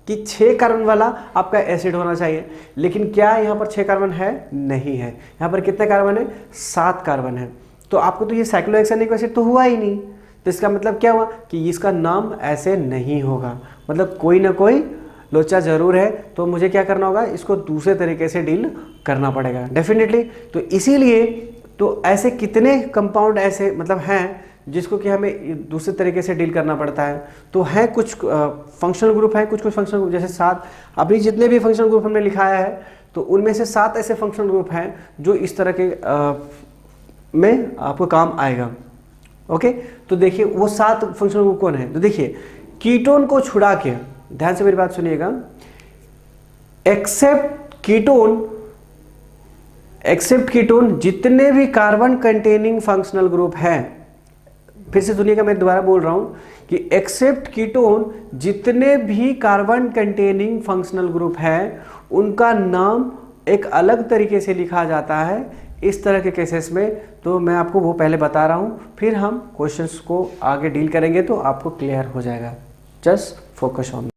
कि 6 कार्बन वाला आपका एसिड होना चाहिए। लेकिन क्या यहाँ पर 6 कार्बन है? नहीं है। यहाँ पर कितने कार्बन है? 7 कार्बन है। तो आपको तो ये साइक्लोहेक्सेनोइक एसिड तो हुआ ही नहीं, तो इसका मतलब क्या हुआ कि इसका नाम ऐसे नहीं होगा, मतलब कोई ना कोई लोचा जरूर है। तो मुझे क्या करना होगा? इसको दूसरे तरीके से डील करना पड़ेगा डेफिनेटली। तो इसीलिए तो ऐसे कितने कंपाउंड ऐसे मतलब हैं जिसको कि हमें दूसरे तरीके से डील करना पड़ता है। तो है कुछ फंक्शनल ग्रुप है, कुछ फंक्शनल ग्रुप, जैसे 7 अभी जितने भी फंक्शनल ग्रुप हमने लिखाया है तो उनमें से 7 ऐसे फंक्शनल ग्रुप हैं जो इस तरह के में आपको काम आएगा। ओके, तो देखिए वो 7 फंक्शनल ग्रुप कौन है? तो देखिए कीटोन को छुड़ा के, ध्यान से मेरी बात सुनिएगा, एक्सेप्ट कीटोन जितने भी कार्बन कंटेनिंग फंक्शनल ग्रुप हैं, फिर से सुनिएगा, मैं दोबारा बोल रहा हूं कि एक्सेप्ट कीटोन जितने भी कार्बन कंटेनिंग फंक्शनल ग्रुप हैं उनका नाम एक अलग तरीके से लिखा जाता है इस तरह के केसेस में। तो मैं आपको वो पहले बता रहा हूं, फिर हम क्वेश्चंस को आगे डील करेंगे तो आपको क्लियर हो जाएगा। Just focus on